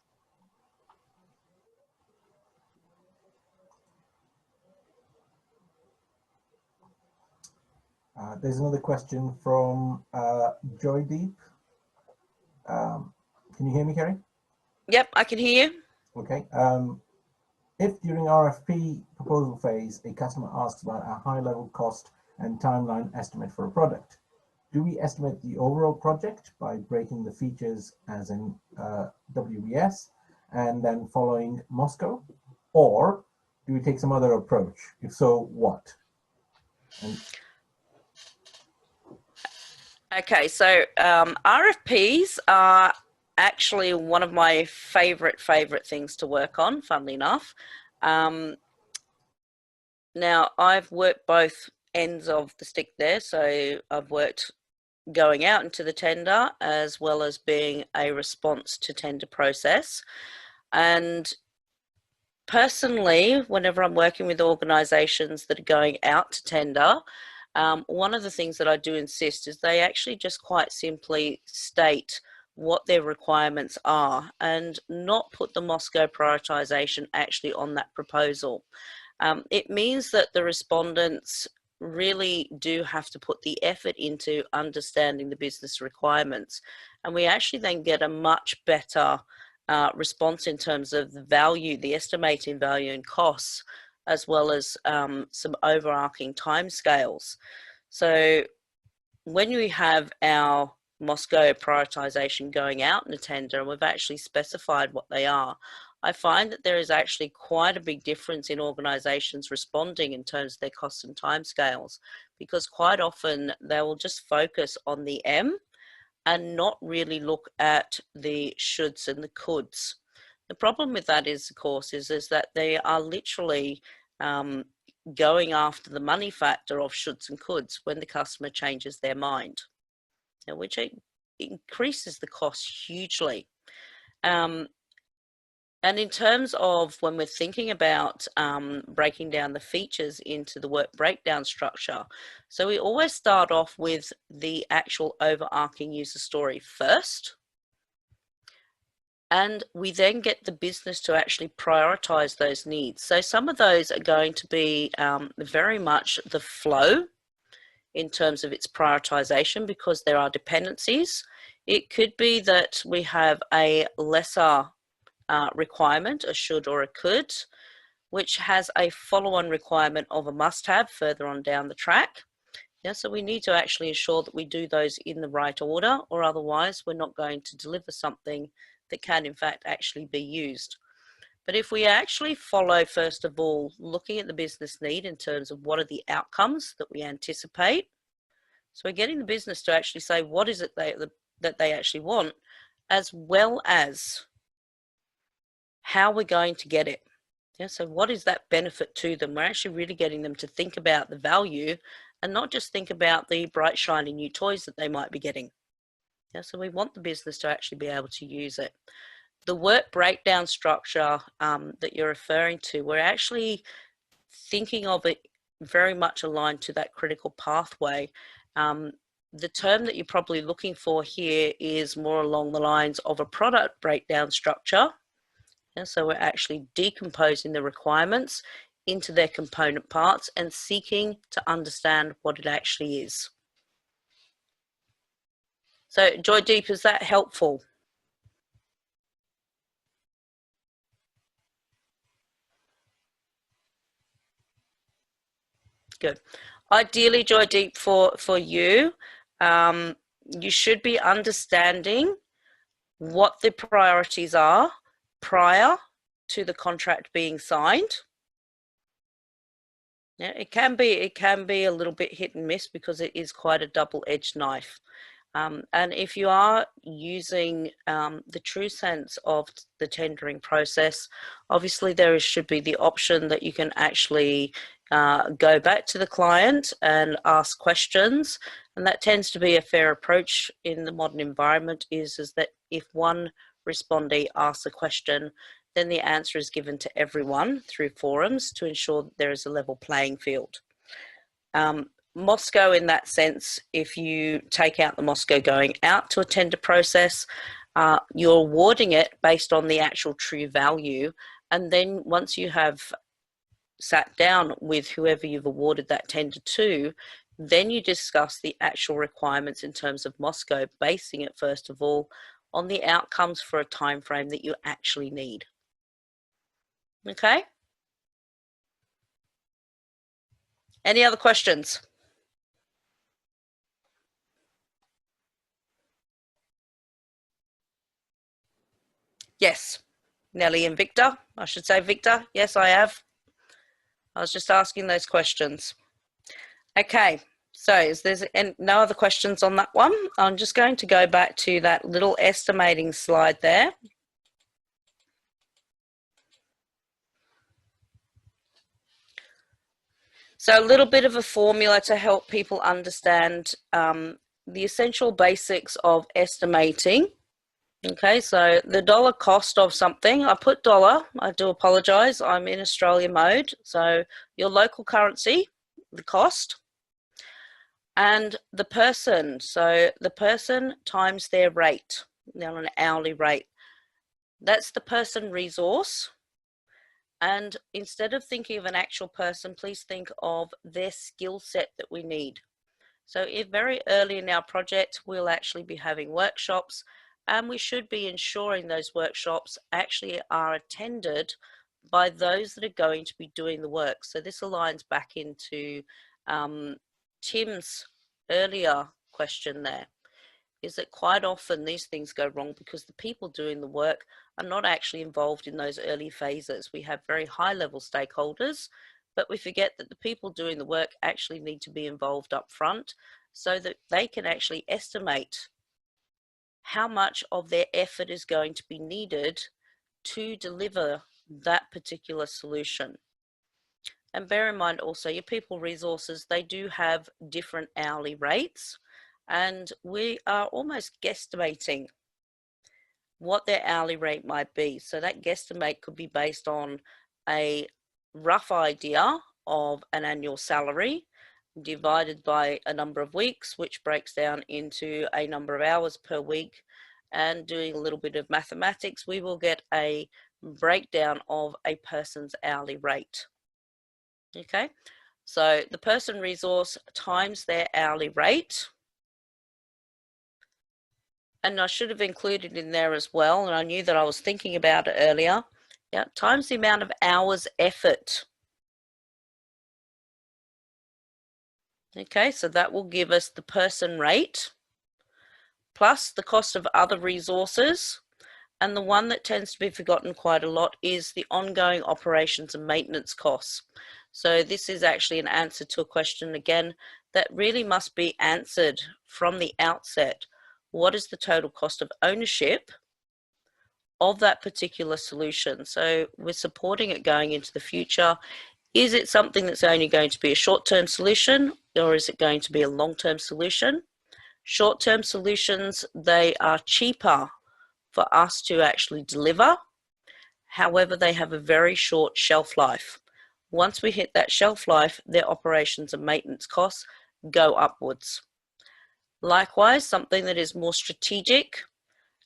Speaker 1: There's another question from Joydeep. Can you hear me, Kerrie?
Speaker 2: Yep, I can hear you.
Speaker 1: Okay. If during RFP proposal phase, a customer asks about a high-level cost and timeline estimate for a product, do we estimate the overall project by breaking the features as in WBS and then following Moscow? Or do we take some other approach? If so, what?
Speaker 2: Okay, so RFPs are actually one of my favorite things to work on, funnily enough. Now, I've worked both ends of the stick there, so I've worked going out into the tender as well as being a response to tender process. And personally, whenever I'm working with organizations that are going out to tender, one of the things that I do insist is they actually just quite simply state what their requirements are and not put the Moscow prioritization actually on that proposal. It means that the respondents really do have to put the effort into understanding the business requirements, and we actually then get a much better response in terms of the value, the estimating value and costs, as well as some overarching timescales. So when we have our Moscow prioritization going out in a tender and we've actually specified what they are, I find that there is actually quite a big difference in organizations responding in terms of their costs and timescales, because quite often they will just focus on the M and not really look at the shoulds and the coulds. The problem with that is, of course, is that they are literally going after the money factor of shoulds and coulds when the customer changes their mind, which increases the cost hugely. And in terms of when we're thinking about breaking down the features into the work breakdown structure, so we always start off with the actual overarching user story first, and we then get the business to actually prioritize those needs. So some of those are going to be very much the flow in terms of its prioritization, because there are dependencies. It could be that we have a lesser requirement, a should or a could, which has a follow-on requirement of a must-have further on down the track. Yeah, so we need to actually ensure that we do those in the right order, or otherwise we're not going to deliver something that can in fact actually be used. But if we actually follow, first of all, looking at the business need in terms of what are the outcomes that we anticipate, so we're getting the business to actually say what is it that they actually want, as well as how we're going to get it. Yeah, so what is that benefit to them? We're actually really getting them to think about the value and not just think about the bright, shiny new toys that they might be getting. Yeah, so we want the business to actually be able to use it. The work breakdown structure that you're referring to, we're actually thinking of it very much aligned to that critical pathway. The term that you're probably looking for here is more along the lines of a product breakdown structure. Yeah, so we're actually decomposing the requirements into their component parts and seeking to understand what it actually is. So Joydeep, is that helpful? Good. Ideally, Joydeep, for you, you should be understanding what the priorities are prior to the contract being signed. Yeah, it can be a little bit hit and miss because it is quite a double-edged knife. And if you are using the true sense of the tendering process, obviously there should be the option that you can actually go back to the client and ask questions. And that tends to be a fair approach in the modern environment, is that if one respondee asks a question, then the answer is given to everyone through forums to ensure that there is a level playing field. Moscow, in that sense, if you take out the Moscow going out to a tender process, you're awarding it based on the actual true value. And then once you have sat down with whoever you've awarded that tender to, then you discuss the actual requirements in terms of Moscow, basing it first of all on the outcomes for a time frame that you actually need. Okay? Any other questions? Yes. Nellie and Victor. I should say Victor. Yes, I have. I was just asking those questions. Okay. So is there no other questions on that one? I'm just going to go back to that little estimating slide there. So a little bit of a formula to help people understand the essential basics of estimating. Okay, so the dollar cost of something, I put dollar, I do apologize, I'm in Australia mode. So your local currency, the cost, and the person. So the person times their rate, on an hourly rate. That's the person resource. And instead of thinking of an actual person, please think of their skill set that we need. So if very early in our project, we'll actually be having workshops, and we should be ensuring those workshops actually are attended by those that are going to be doing the work. So this aligns back into Tim's earlier question there, is that quite often these things go wrong because the people doing the work are not actually involved in those early phases. We have very high level stakeholders, but we forget that the people doing the work actually need to be involved up front so that they can actually estimate how much of their effort is going to be needed to deliver that particular solution. And bear in mind also your people resources, they do have different hourly rates, and we are almost guesstimating what their hourly rate might be. So that guesstimate could be based on a rough idea of an annual salary divided by a number of weeks, which breaks down into a number of hours per week. And doing a little bit of mathematics, we will get a breakdown of a person's hourly rate. Okay, so the person resource times their hourly rate. And I should have included in there as well, and I knew that I was thinking about it earlier, yeah, times the amount of hours effort. Okay, so that will give us the person rate plus the cost of other resources. And the one that tends to be forgotten quite a lot is the ongoing operations and maintenance costs. So this is actually an answer to a question, again, that really must be answered from the outset. What is the total cost of ownership of that particular solution? So we're supporting it going into the future. Is it something that's only going to be a short-term solution, or is it going to be a long-term solution? Short-term solutions, they are cheaper for us to actually deliver. However, they have a very short shelf life. Once we hit that shelf life, their operations and maintenance costs go upwards. Likewise, something that is more strategic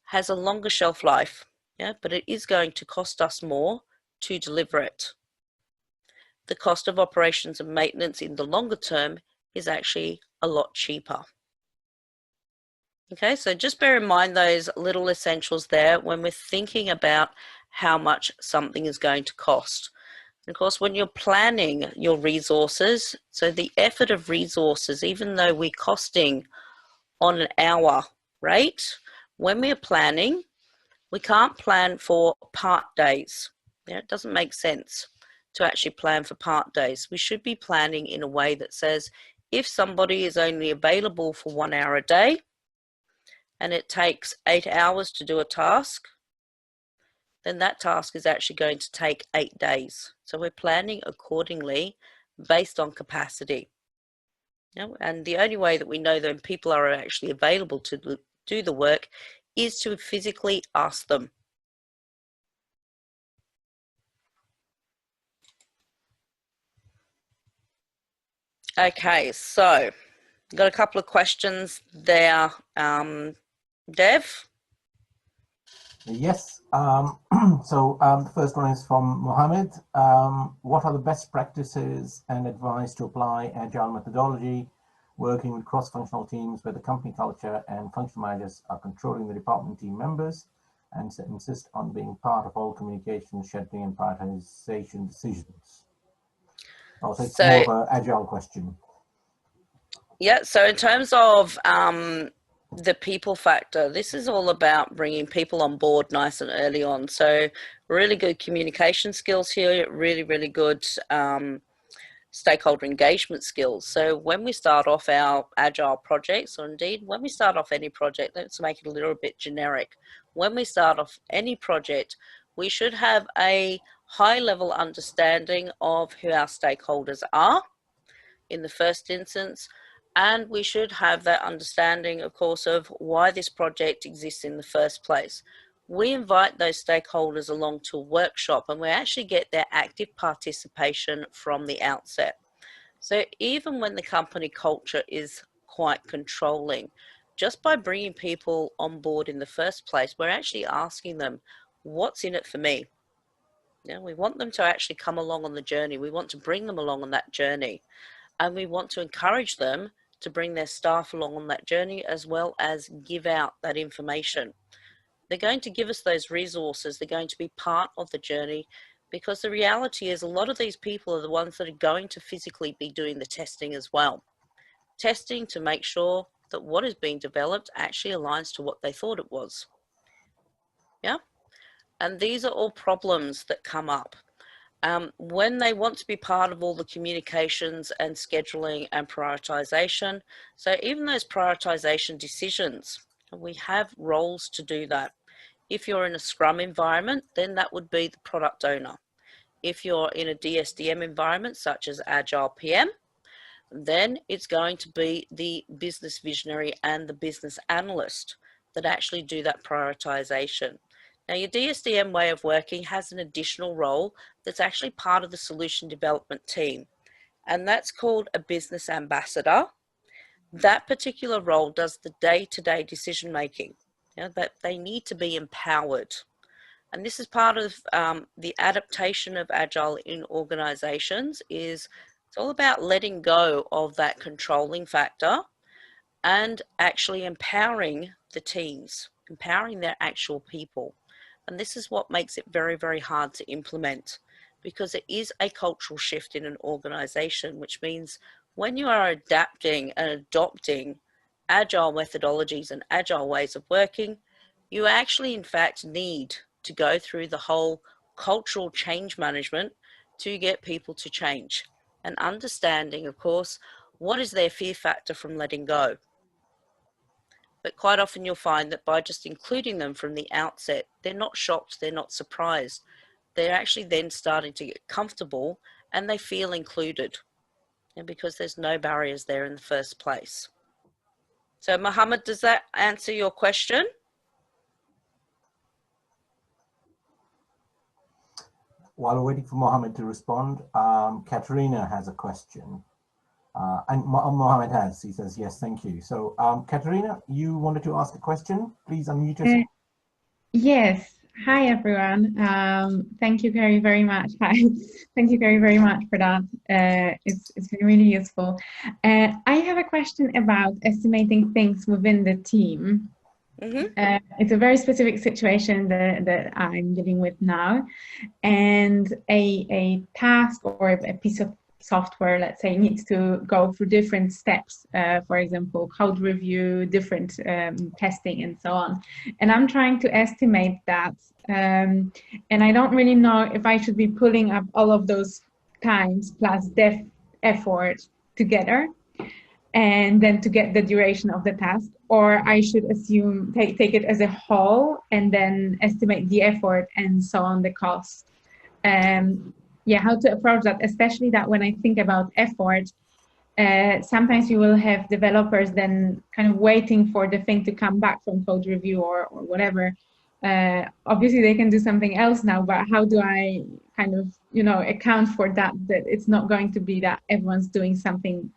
Speaker 2: has a longer shelf life, yeah, but it is going to cost us more to deliver it. The cost of operations and maintenance in the longer term is actually a lot cheaper. Okay, so just bear in mind those little essentials there when we're thinking about how much something is going to cost. Of course, when you're planning your resources, so the effort of resources, even though we're costing on an hour rate, when we're planning, we can't plan for part days. Yeah, it doesn't make sense to actually plan for part days. We should be planning in a way that says if somebody is only available for 1 hour a day and it takes 8 hours to do a task, then that task is actually going to take 8 days. So we're planning accordingly based on capacity. You know, and the only way that we know that people are actually available to do the work is to physically ask them. Okay, so got a couple of questions there, Dev.
Speaker 1: Yes. So the first one is from Mohammed. What are the best practices and advice to apply Agile methodology, working with cross-functional teams where the company culture and functional managers are controlling the department team members and insist on being part of all communication, scheduling, and prioritization decisions? Also, it's more of an Agile question.
Speaker 2: Yeah, so in terms of the people factor, this is all about bringing people on board nice and early on. So really good communication skills here, really, really good stakeholder engagement skills. So when we start off our Agile projects, or indeed when we start off any project, let's make it a little bit generic. When we start off any project, we should have a high level understanding of who our stakeholders are in the first instance. And we should have that understanding, of course, of why this project exists in the first place. We invite those stakeholders along to a workshop and we actually get their active participation from the outset. So even when the company culture is quite controlling, just by bringing people on board in the first place, we're actually asking them, what's in it for me? You know, we want them to actually come along on the journey. We want to bring them along on that journey. And we want to encourage them to bring their staff along on that journey as well as give out that information. They're going to give us those resources. They're going to be part of the journey because the reality is a lot of these people are the ones that are going to physically be doing the testing as well. Testing to make sure that what is being developed actually aligns to what they thought it was. Yeah. And these are all problems that come up. When they want to be part of all the communications and scheduling and prioritization. So even those prioritization decisions, we have roles to do that. If you're in a Scrum environment, then that would be the product owner. If you're in a DSDM environment, such as Agile PM, then it's going to be the business visionary and the business analyst that actually do that prioritization. Now, your DSDM way of working has an additional role that's actually part of the solution development team, and that's called a business ambassador. That particular role does the day-to-day decision making. You know, that they need to be empowered. And this is part of the adaptation of Agile in organizations. It's all about letting go of that controlling factor and actually empowering the teams, empowering their actual people. And this is what makes it very, very hard to implement because it is a cultural shift in an organization, which means when you are adapting and adopting Agile methodologies and Agile ways of working, you actually, in fact, need to go through the whole cultural change management to get people to change and understanding, of course, what is their fear factor from letting go. But quite often you'll find that by just including them from the outset, they're not shocked, they're not surprised. They're actually then starting to get comfortable and they feel included, and because there's no barriers there in the first place. So Mohammed, does that answer your question?
Speaker 1: While we're waiting for Mohammed to respond, Katerina has a question. And Mohammed has, he says, yes, thank you. So Katerina, you wanted to ask a question? Please unmute yourself.
Speaker 5: Yes, Hi, everyone. Thank you, Kerrie, very much. Hi. Thank you, Kerrie, very much for that. It's been really useful. I have a question about estimating things within the team. It's a very specific situation that I'm dealing with now, and a task or a piece of software, let's say, needs to go through different steps, for example, code review, different testing, and so on. And I'm trying to estimate that, and I don't really know if I should be pulling up all of those times plus dev effort together, and then to get the duration of the task, or I should assume, take it as a whole and then estimate the effort and so on, the cost. Yeah, how to approach that, especially that when I think about effort, sometimes you will have developers then kind of waiting for the thing to come back from code review or whatever. Obviously they can do something else now, but how do I kind of, you know, account for that it's not going to be that everyone's doing something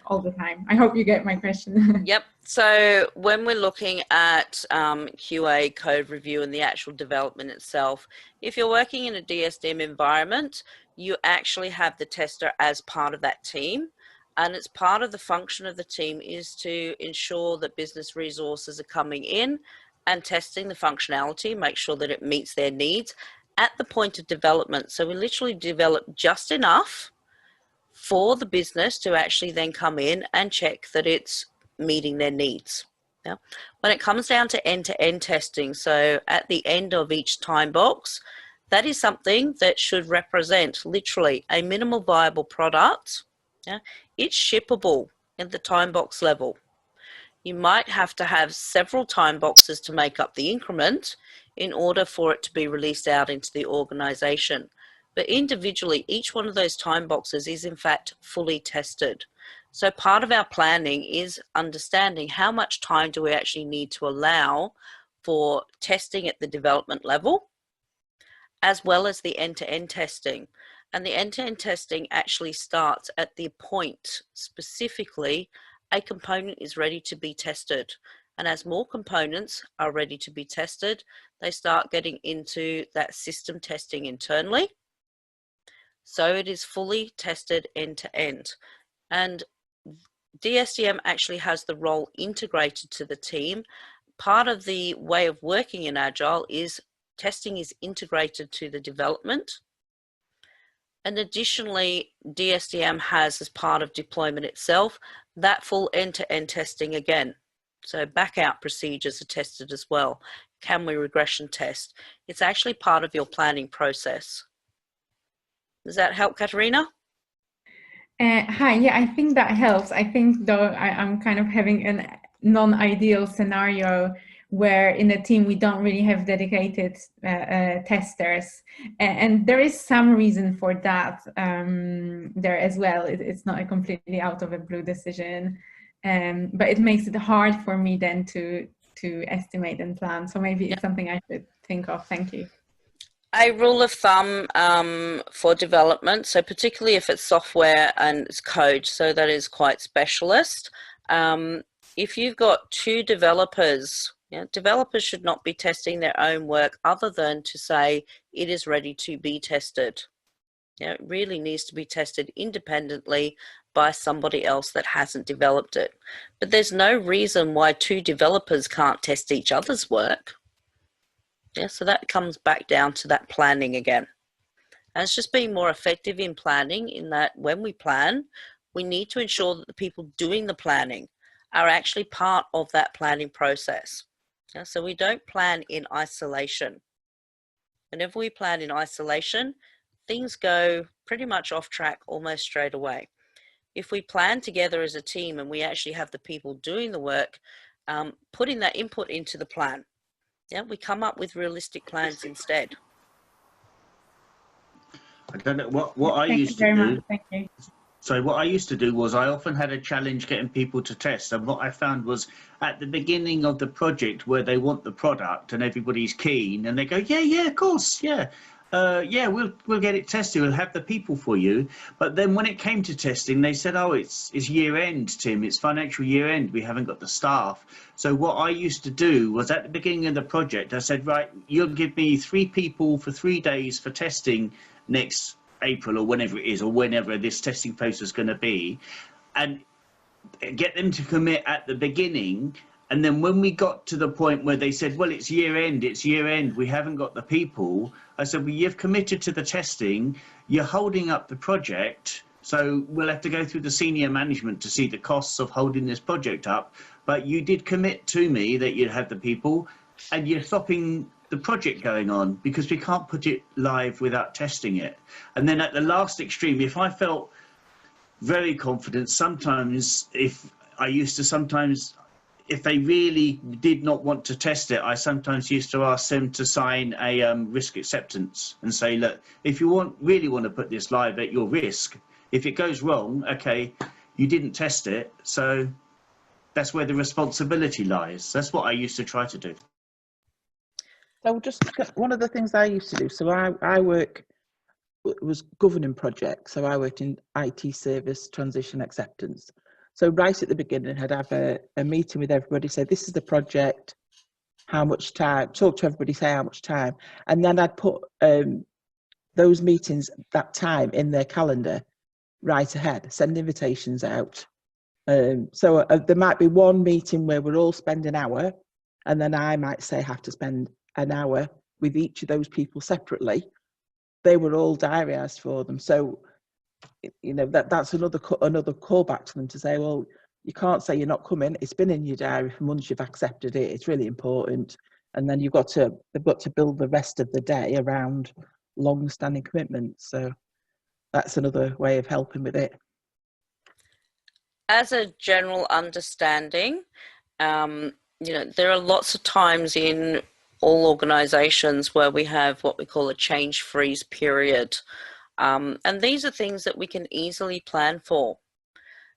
Speaker 5: all the time? I hope you get my question.
Speaker 2: Yep. So when we're looking at QA, code review, and the actual development itself, if you're working in a DSDM environment, you actually have the tester as part of that team. And it's part of the function of the team is to ensure that business resources are coming in and testing the functionality, make sure that it meets their needs at the point of development. So we literally develop just enough for the business to actually then come in and check that it's meeting their needs. Yeah. When it comes down to end-to-end testing, so at the end of each time box, that is something that should represent literally a minimal viable product. Yeah. It's shippable at the time box level. You might have to have several time boxes to make up the increment in order for it to be released out into the organization. But individually, each one of those time boxes is in fact fully tested. So part of our planning is understanding how much time do we actually need to allow for testing at the development level, as well as the end-to-end testing. And the end-to-end testing actually starts at the point specifically a component is ready to be tested. And as more components are ready to be tested, they start getting into that system testing internally. So it is fully tested end to end. And DSDM actually has the role integrated to the team. Part of the way of working in Agile is testing is integrated to the development. And additionally, DSDM has, as part of deployment itself, that full end-to-end testing again. So back-out procedures are tested as well. Can we regression test? It's actually part of your planning process. Does that help, Katerina?
Speaker 5: Hi, yeah, I think that helps. I think though I'm kind of having a non-ideal scenario where in a team we don't really have dedicated testers, and there is some reason for that there as well. It's not a completely out of a blue decision, but it makes it hard for me then to estimate and plan. So maybe it's something I should think of. Thank you.
Speaker 2: A rule of thumb for development, so particularly if it's software and it's code, so that is quite specialist. If you've got two developers, developers should not be testing their own work other than to say it is ready to be tested. It really needs to be tested independently by somebody else that hasn't developed it. But there's no reason why two developers can't test each other's work. Yeah, so that comes back down to that planning again. And it's just being more effective in planning, in that when we plan, we need to ensure that the people doing the planning are actually part of that planning process. Yeah, so we don't plan in isolation. Whenever we plan in isolation, things go pretty much off track almost straight away. If we plan together as a team and we actually have the people doing the work, putting that input into the plan, yeah, we come up with realistic plans instead.
Speaker 4: I don't know what I used to do.
Speaker 5: Thank you.
Speaker 4: So what I used to do was I often had a challenge getting people to test. And what I found was at the beginning of the project where they want the product and everybody's keen and they go, yeah, of course, yeah. yeah, we'll get it tested. We'll have the people for you. But then when it came to testing, they said, oh, it's year end, Tim. It's financial year end. We haven't got the staff. So what I used to do was at the beginning of the project, I said, right, you'll give me 3 people for 3 days for testing next April or whenever it is, or whenever this testing phase is going to be, and get them to commit at the beginning. And then when we got to the point where they said, well, it's year end, we haven't got the people, I said, well, you've committed to the testing, you're holding up the project, so we'll have to go through the senior management to see the costs of holding this project up. But you did commit to me that you'd have the people, and you're stopping the project going on because we can't put it live without testing it. And then at the last extreme, if I felt very confident, sometimes if they really did not want to test it, I sometimes used to ask them to sign a risk acceptance and say, look, if you really want to put this live at your risk, if it goes wrong, okay, you didn't test it, so that's where the responsibility lies. That's what I used to try to do.
Speaker 6: So just one of the things I used to do, so I was governing projects, so I worked in IT service transition acceptance. So right at the beginning, I'd have a meeting with everybody, say, this is the project, how much time, talk to everybody, say how much time. And then I'd put those meetings, that time in their calendar right ahead, send invitations out. So there might be one meeting where we're all spend an hour, and then I might say have to spend an hour with each of those people separately. They were all diarised for them. So you know, that's another callback to them to say, well, you can't say you're not coming. It's been in your diary for months. You've accepted it. It's really important. And then they've got to build the rest of the day around long-standing commitments. So that's another way of helping with it.
Speaker 2: As a general understanding, you know, there are lots of times in all organizations where we have what we call a change freeze period. And these are things that we can easily plan for.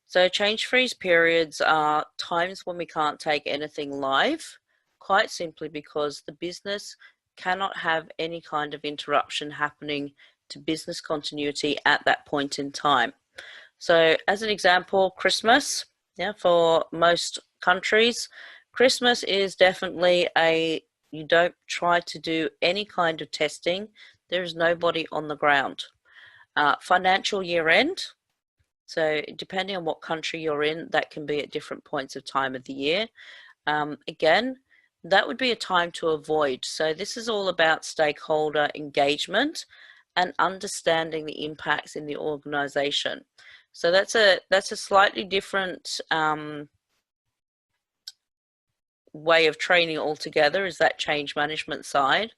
Speaker 2: So change freeze periods are times when we can't take anything live, quite simply because the business cannot have any kind of interruption happening to business continuity at that point in time. So as an example, Christmas, yeah, for most countries, Christmas is definitely you don't try to do any kind of testing. There is nobody on the ground. Financial year end, so depending on what country you're in, that can be at different points of time of the year. Again, that would be a time to avoid. So this is all about stakeholder engagement and understanding the impacts in the organization. So that's a slightly different way of training altogether, is that change management side,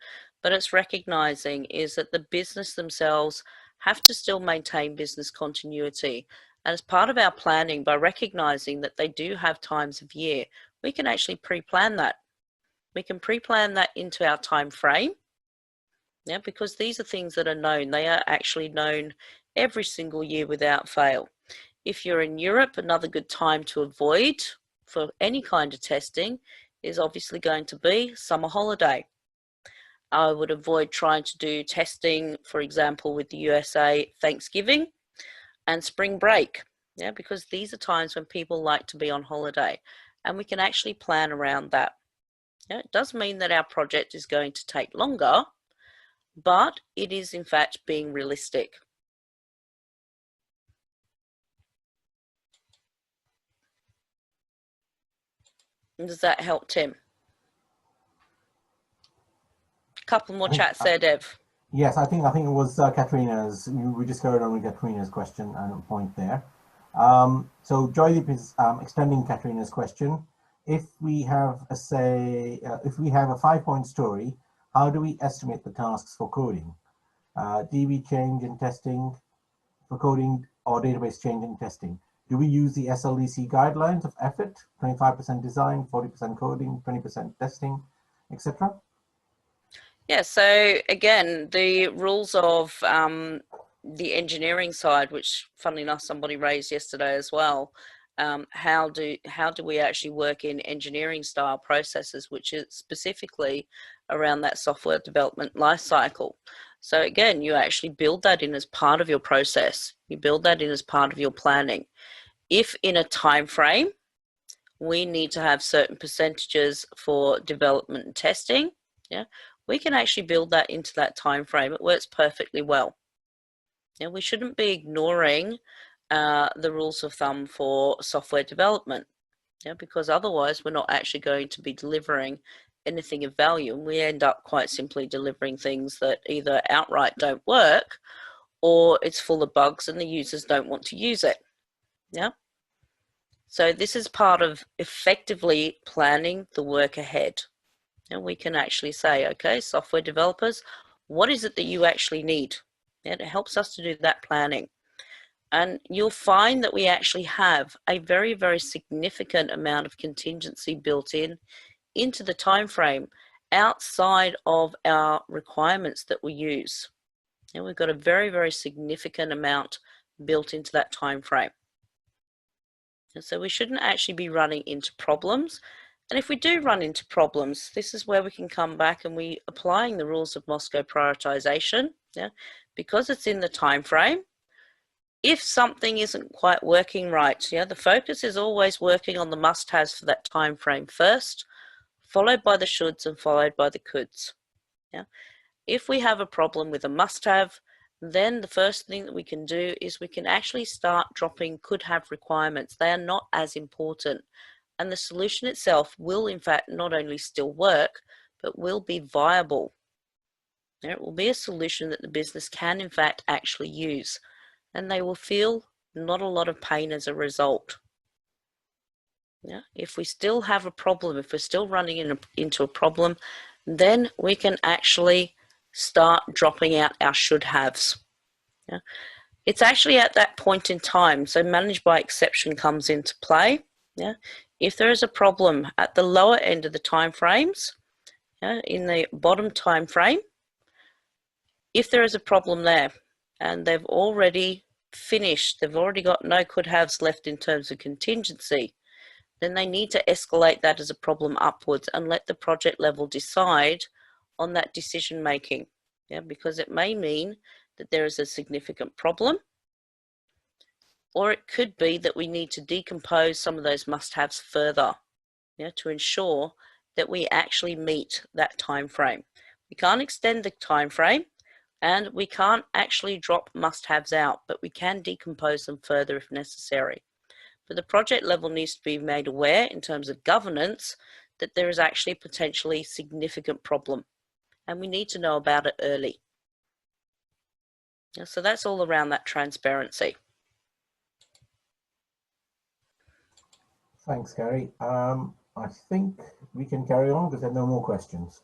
Speaker 2: but it's recognizing is that the business themselves have to still maintain business continuity. And as part of our planning, by recognizing that they do have times of year, we can actually pre-plan that. We can pre-plan that into our time frame, yeah, because these are things that are known. They are actually known every single year without fail. If you're in Europe, another good time to avoid for any kind of testing is obviously going to be summer holiday. I would avoid trying to do testing, for example, with the USA, Thanksgiving and spring break, yeah, because these are times when people like to be on holiday, and we can actually plan around that. Yeah, it does mean that our project is going to take longer, but it is in fact being realistic. Does that help, Tim? Couple more chats there, Dev.
Speaker 1: Yes, I think it was Katrina's. We just carried on with Katrina's question and point there. So Joydeep is extending Katrina's question. If we have a 5-point story, how do we estimate the tasks for coding? DB change in testing for coding or database change in testing? Do we use the SLDC guidelines of effort, 25% design, 40% coding, 20% testing, etc.?
Speaker 2: Yeah, so again, the rules of the engineering side, which funnily enough somebody raised yesterday as well, how do we actually work in engineering style processes, which is specifically around that software development lifecycle. So again, you actually build that in as part of your process. You build that in as part of your planning. If in a time frame, we need to have certain percentages for development and testing, yeah, we can actually build that into that time frame. It works perfectly well. Yeah, we shouldn't be ignoring the rules of thumb for software development, yeah, because otherwise we're not actually going to be delivering anything of value, and we end up quite simply delivering things that either outright don't work or it's full of bugs and the users don't want to use it. Yeah. So this is part of effectively planning the work ahead. And we can actually say, okay, software developers, what is it that you actually need? And it helps us to do that planning. And you'll find that we actually have a very, very significant amount of contingency built into the time frame outside of our requirements that we use. And we've got a very, very significant amount built into that time frame. And so we shouldn't actually be running into problems. And if we do run into problems, this is where we can come back and we applying the rules of Moscow prioritization, yeah, because it's in the time frame. If something isn't quite working right, yeah, the focus is always working on the must-haves for that time frame first, followed by the shoulds and followed by the coulds. Yeah. If we have a problem with a must-have, then the first thing that we can do is we can actually start dropping could-have requirements. They are not as important, and the solution itself will in fact not only still work, but will be viable. It will be a solution that the business can in fact actually use, and they will feel not a lot of pain as a result. Yeah. If we still have a problem, if we're still running into a problem, then we can actually start dropping out our should-haves. Yeah. It's actually at that point in time, so managed by exception comes into play. Yeah. If there is a problem at the lower end of the time frames, yeah, in the bottom time frame, if there is a problem there and they've already finished, they've already got no could-haves left in terms of contingency, then they need to escalate that as a problem upwards and let the project level decide on that decision making. Yeah, because it may mean that there is a significant problem, or it could be that we need to decompose some of those must-haves further, yeah, to ensure that we actually meet that time frame. We can't extend the time frame, and we can't actually drop must-haves out, but we can decompose them further if necessary. But the project level needs to be made aware in terms of governance that there is actually a potentially significant problem, and we need to know about it early. So that's all around that transparency.
Speaker 1: Thanks, Kerrie. I think we can carry on because there are no more questions.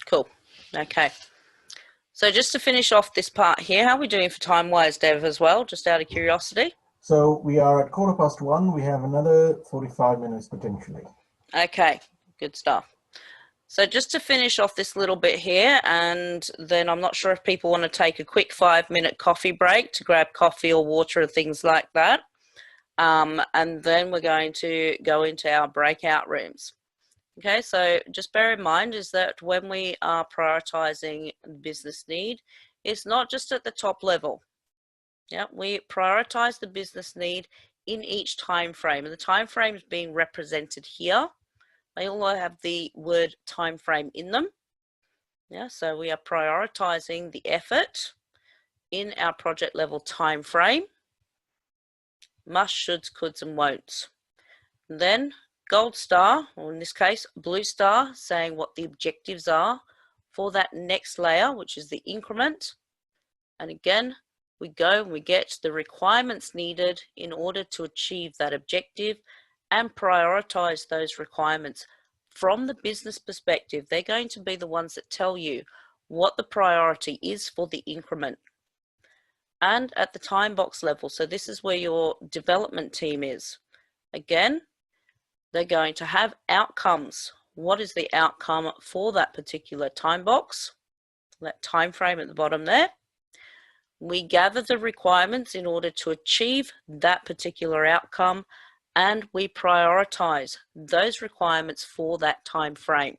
Speaker 2: Cool. Okay. So just to finish off this part here, how are we doing for time-wise, Dev, as well, just out of curiosity?
Speaker 1: So we are at 1:15. We have another 45 minutes potentially.
Speaker 2: Okay, good stuff. So just to finish off this little bit here, and then I'm not sure if people want to take a quick 5-minute coffee break to grab coffee or water and things like that. And then we're going to go into our breakout rooms. Okay, so just bear in mind is that when we are prioritizing business need, it's not just at the top level. Yeah, we prioritize the business need in each time frame, and the time frame is being represented here. They all have the word time frame in them. Yeah, so we are prioritizing the effort in our project level time frame. Must, shoulds, coulds, and won'ts. And then gold star, or in this case, blue star, saying what the objectives are for that next layer, which is the increment. And again, we go and we get the requirements needed in order to achieve that objective and prioritize those requirements. From the business perspective, they're going to be the ones that tell you what the priority is for the increment. And at the time box level, so this is where your development team is. Again, they're going to have outcomes. What is the outcome for that particular time box? That time frame at the bottom there. We gather the requirements in order to achieve that particular outcome, and we prioritize those requirements for that time frame.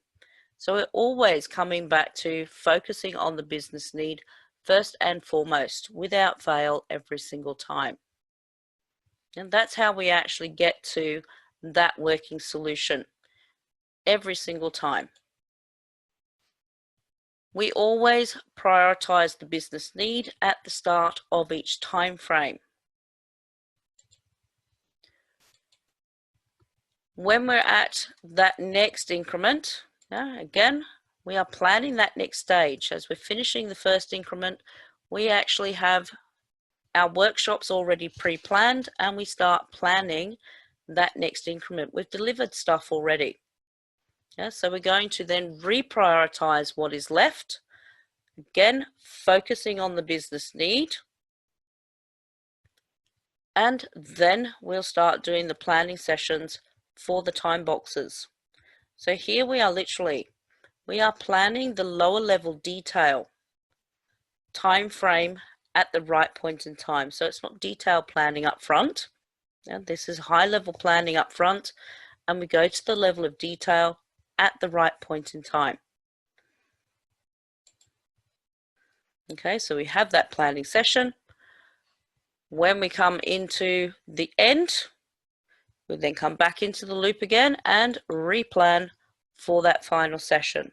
Speaker 2: So we're always coming back to focusing on the business need first and foremost, without fail, every single time. And that's how we actually get to that working solution every single time. We always prioritize the business need at the start of each time frame. When we're at that next increment, again, we are planning that next stage. As we're finishing the first increment, we actually have our workshops already pre-planned and we start planning that next increment. We've delivered stuff already. So we're going to then reprioritize what is left. Again, focusing on the business need. And then we'll start doing the planning sessions for the time boxes. So here we are we are planning the lower level detail time frame at the right point in time. So it's not detail planning up front. This is high level planning up front, and we go to the level of detail at the right point in time. Okay, so we have that planning session. When we come into the end, we then come back into the loop again and replan for that final session.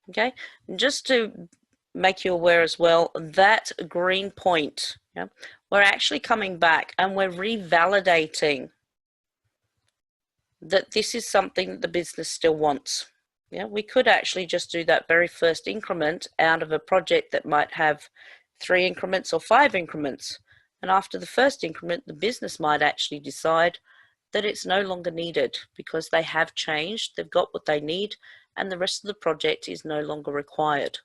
Speaker 2: Okay, and just to make you aware as well, that green point, we're actually coming back and we're revalidating that this is something that the business still wants. We could actually just do that very first increment out of a project that might have 3 increments or 5 increments. And after the first increment, the business might actually decide that it's no longer needed because they have changed, they've got what they need, and the rest of the project is no longer required.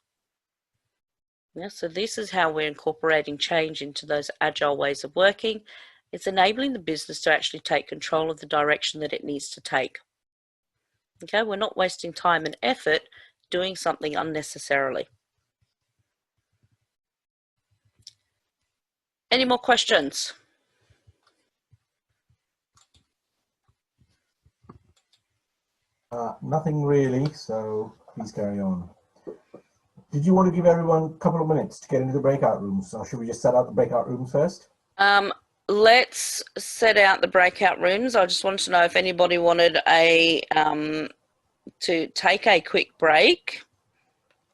Speaker 2: So this is how we're incorporating change into those agile ways of working. It's enabling the business to actually take control of the direction that it needs to take. Okay, we're not wasting time and effort doing something unnecessarily. Any more questions?
Speaker 1: Nothing really, so please carry on. Did you want to give everyone a couple of minutes to get into the breakout rooms, or should we just set out the breakout rooms first?
Speaker 2: Let's set out the breakout rooms. I just wanted to know if anybody wanted to take a quick break.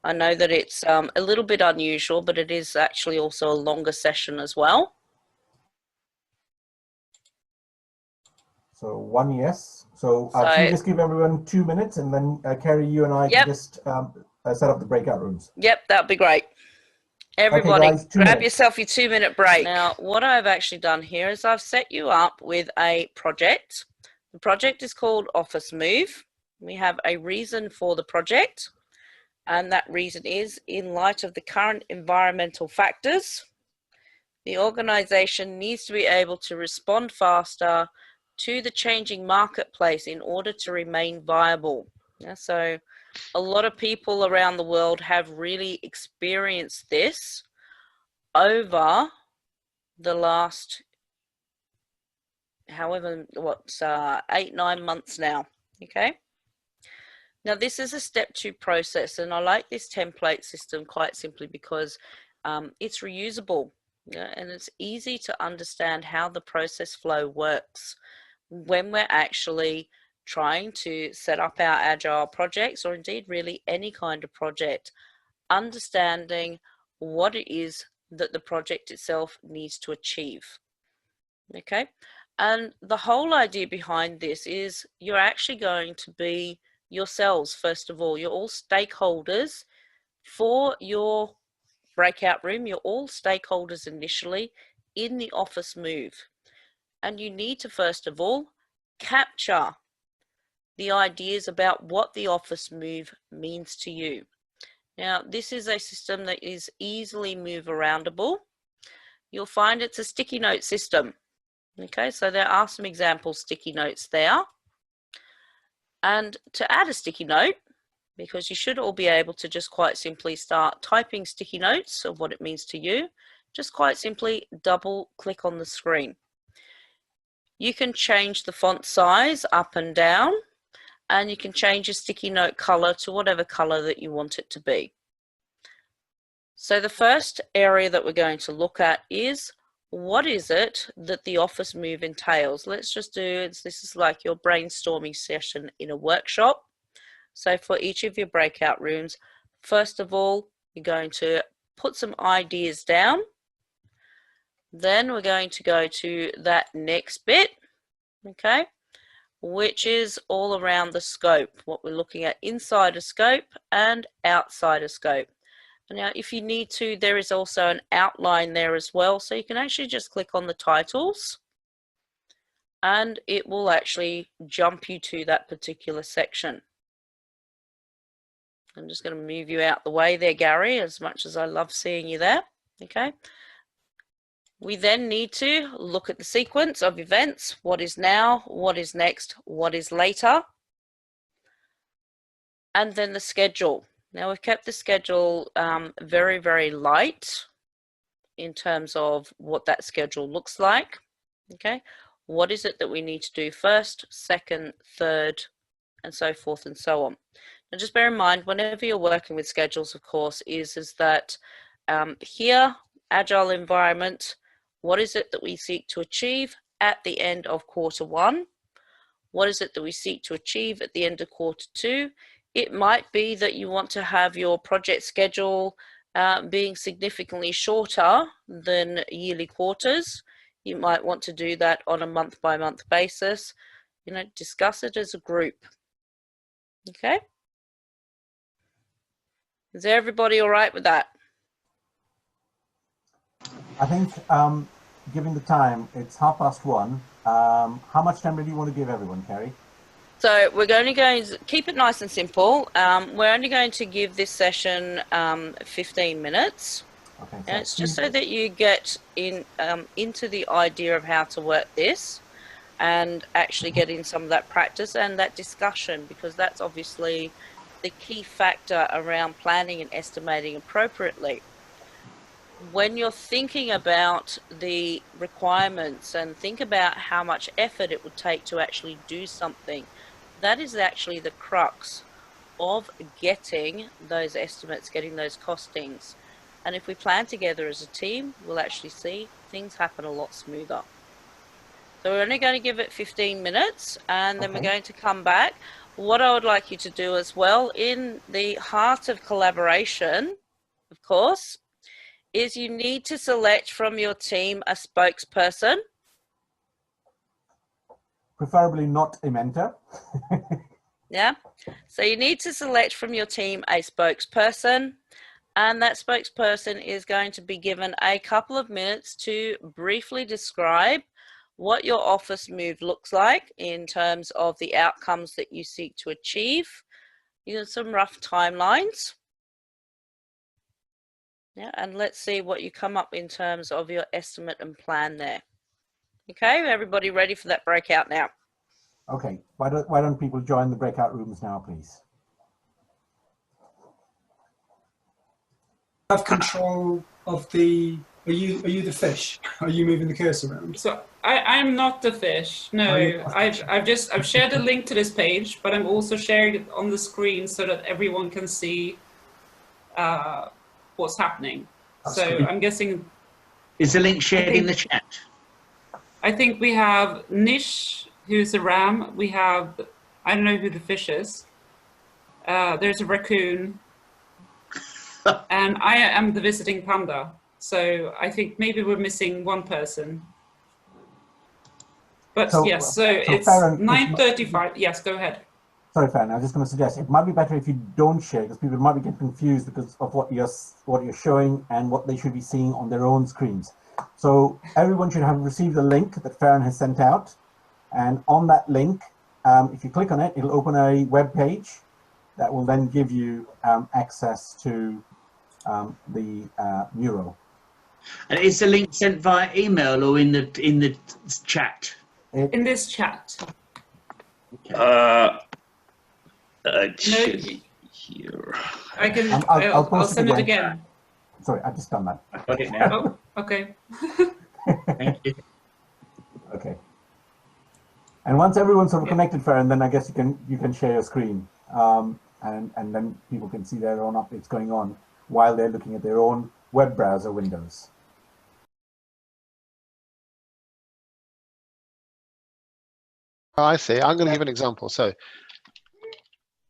Speaker 2: I know that it's a little bit unusual, but it is actually also a longer session as well.
Speaker 1: So 1 yes. So should we just give everyone 2 minutes, and then Kerrie, you and I can just set up the breakout rooms?
Speaker 2: Yep, that'd be great. Everybody,
Speaker 1: okay, guys,
Speaker 2: grab yourself your 2-minute break. Now, what I've actually done here is I've set you up with a project. The project is called Office Move. We have a reason for the project, and that reason is, in light of the current environmental factors, the organization needs to be able to respond faster to the changing marketplace in order to remain viable. So a lot of people around the world have really experienced this over the last, 8-9 months now. Okay. Now this is a step 2 process, and I like this template system quite simply because it's reusable, and it's easy to understand how the process flow works when we're actually trying to set up our agile projects, or indeed really any kind of project, understanding what it is that the project itself needs to achieve. Okay, and the whole idea behind this is you're actually going to be yourselves. First of all, you're all stakeholders for your breakout room. You're all stakeholders initially in the office move, and you need to first of all capture the ideas about what the office move means to you. Now, this is a system that is easily move aroundable. You'll find it's a sticky note system. Okay, so there are some example sticky notes there. And to add a sticky note, because you should all be able to just quite simply start typing sticky notes of what it means to you, just quite simply double click on the screen. You can change the font size up and down, and you can change your sticky note color to whatever color that you want it to be. So the first area that we're going to look at is, what is it that the office move entails? Let's just do, this is like your brainstorming session in a workshop. So for each of your breakout rooms, first of all, you're going to put some ideas down. Then we're going to go to that next bit, okay, which is all around the scope, what we're looking at inside a scope and outside a scope. Now, if you need to, there is also an outline there as well. So you can actually just click on the titles and it will actually jump you to that particular section. I'm just going to move you out the way there, Gary, as much as I love seeing you there. Okay. We then need to look at the sequence of events. What is now, what is next, what is later, and then the schedule. Now we've kept the schedule very, very light in terms of what that schedule looks like. Okay, what is it that we need to do first, second, third, and so forth and so on. Now just bear in mind, whenever you're working with schedules, of course, is that here, Agile environment, what is it that we seek to achieve at the end of Q1? What is it that we seek to achieve at the end of Q2? It might be that you want to have your project schedule being significantly shorter than yearly quarters. You might want to do that on a month-by-month basis. You know, discuss it as a group. Okay? Is everybody all right with that?
Speaker 1: I think, given the time, it's 1:30. How much time do you want to give everyone, Kerrie?
Speaker 2: So we're going to keep it nice and simple. We're only going to give this session 15 minutes.
Speaker 1: Okay,
Speaker 2: And it's just so that you get into the idea of how to work this and actually get in some of that practice and that discussion, because that's obviously the key factor around planning and estimating appropriately. When you're thinking about the requirements and think about how much effort it would take to actually do something, that is actually the crux of getting those estimates, getting those costings. And if we plan together as a team, we'll actually see things happen a lot smoother. So we're only going to give it 15 minutes and then we're going to come back. What I would like you to do as well, in the heart of collaboration, of course, is you need to select from your team a spokesperson.
Speaker 1: Preferably not a mentor.
Speaker 2: Yeah, so you need to select from your team a spokesperson, and that spokesperson is going to be given a couple of minutes to briefly describe what your office move looks like in terms of the outcomes that you seek to achieve. You know, some rough timelines. Yeah, and let's see what you come up in terms of your estimate and plan there. Okay, everybody ready for that breakout now?
Speaker 1: Okay, why don't people join the breakout rooms now, please?
Speaker 7: Have control of the. Are you the fish? Are you moving the cursor around?
Speaker 8: So I'm not the fish. No, I've shared a link to this page, but I'm also sharing it on the screen so that everyone can see what's happening.
Speaker 7: That's
Speaker 8: so
Speaker 7: great.
Speaker 8: I'm guessing.
Speaker 4: Is the link shared in the chat?
Speaker 8: I think we have Nish, who's a ram. We have, I don't know who the fish is. There's a raccoon. And I am the visiting panda. So I think maybe we're missing one person. But so, yes, so it's 9:35. Yes, go ahead.
Speaker 1: Sorry, Farron, I was just going to suggest it might be better if you don't share, because people might be getting confused because of what you're showing and what they should be seeing on their own screens. So everyone should have received the link that Farron has sent out, and on that link, if you click on it, it'll open a web page that will then give you access to the mural.
Speaker 4: And is the link sent via email or in the chat?
Speaker 8: In this chat.
Speaker 4: Okay.
Speaker 8: Here. I can. I'll send it again.
Speaker 1: Sorry, I've just done that.
Speaker 4: I got it now.
Speaker 8: Oh, okay.
Speaker 4: Thank you.
Speaker 1: Okay. And once everyone's sort of connected, Farron, then I guess you can share your screen, and then people can see their own updates going on while they're looking at their own web browser windows.
Speaker 3: Oh, I see. I'm going to give an example. So,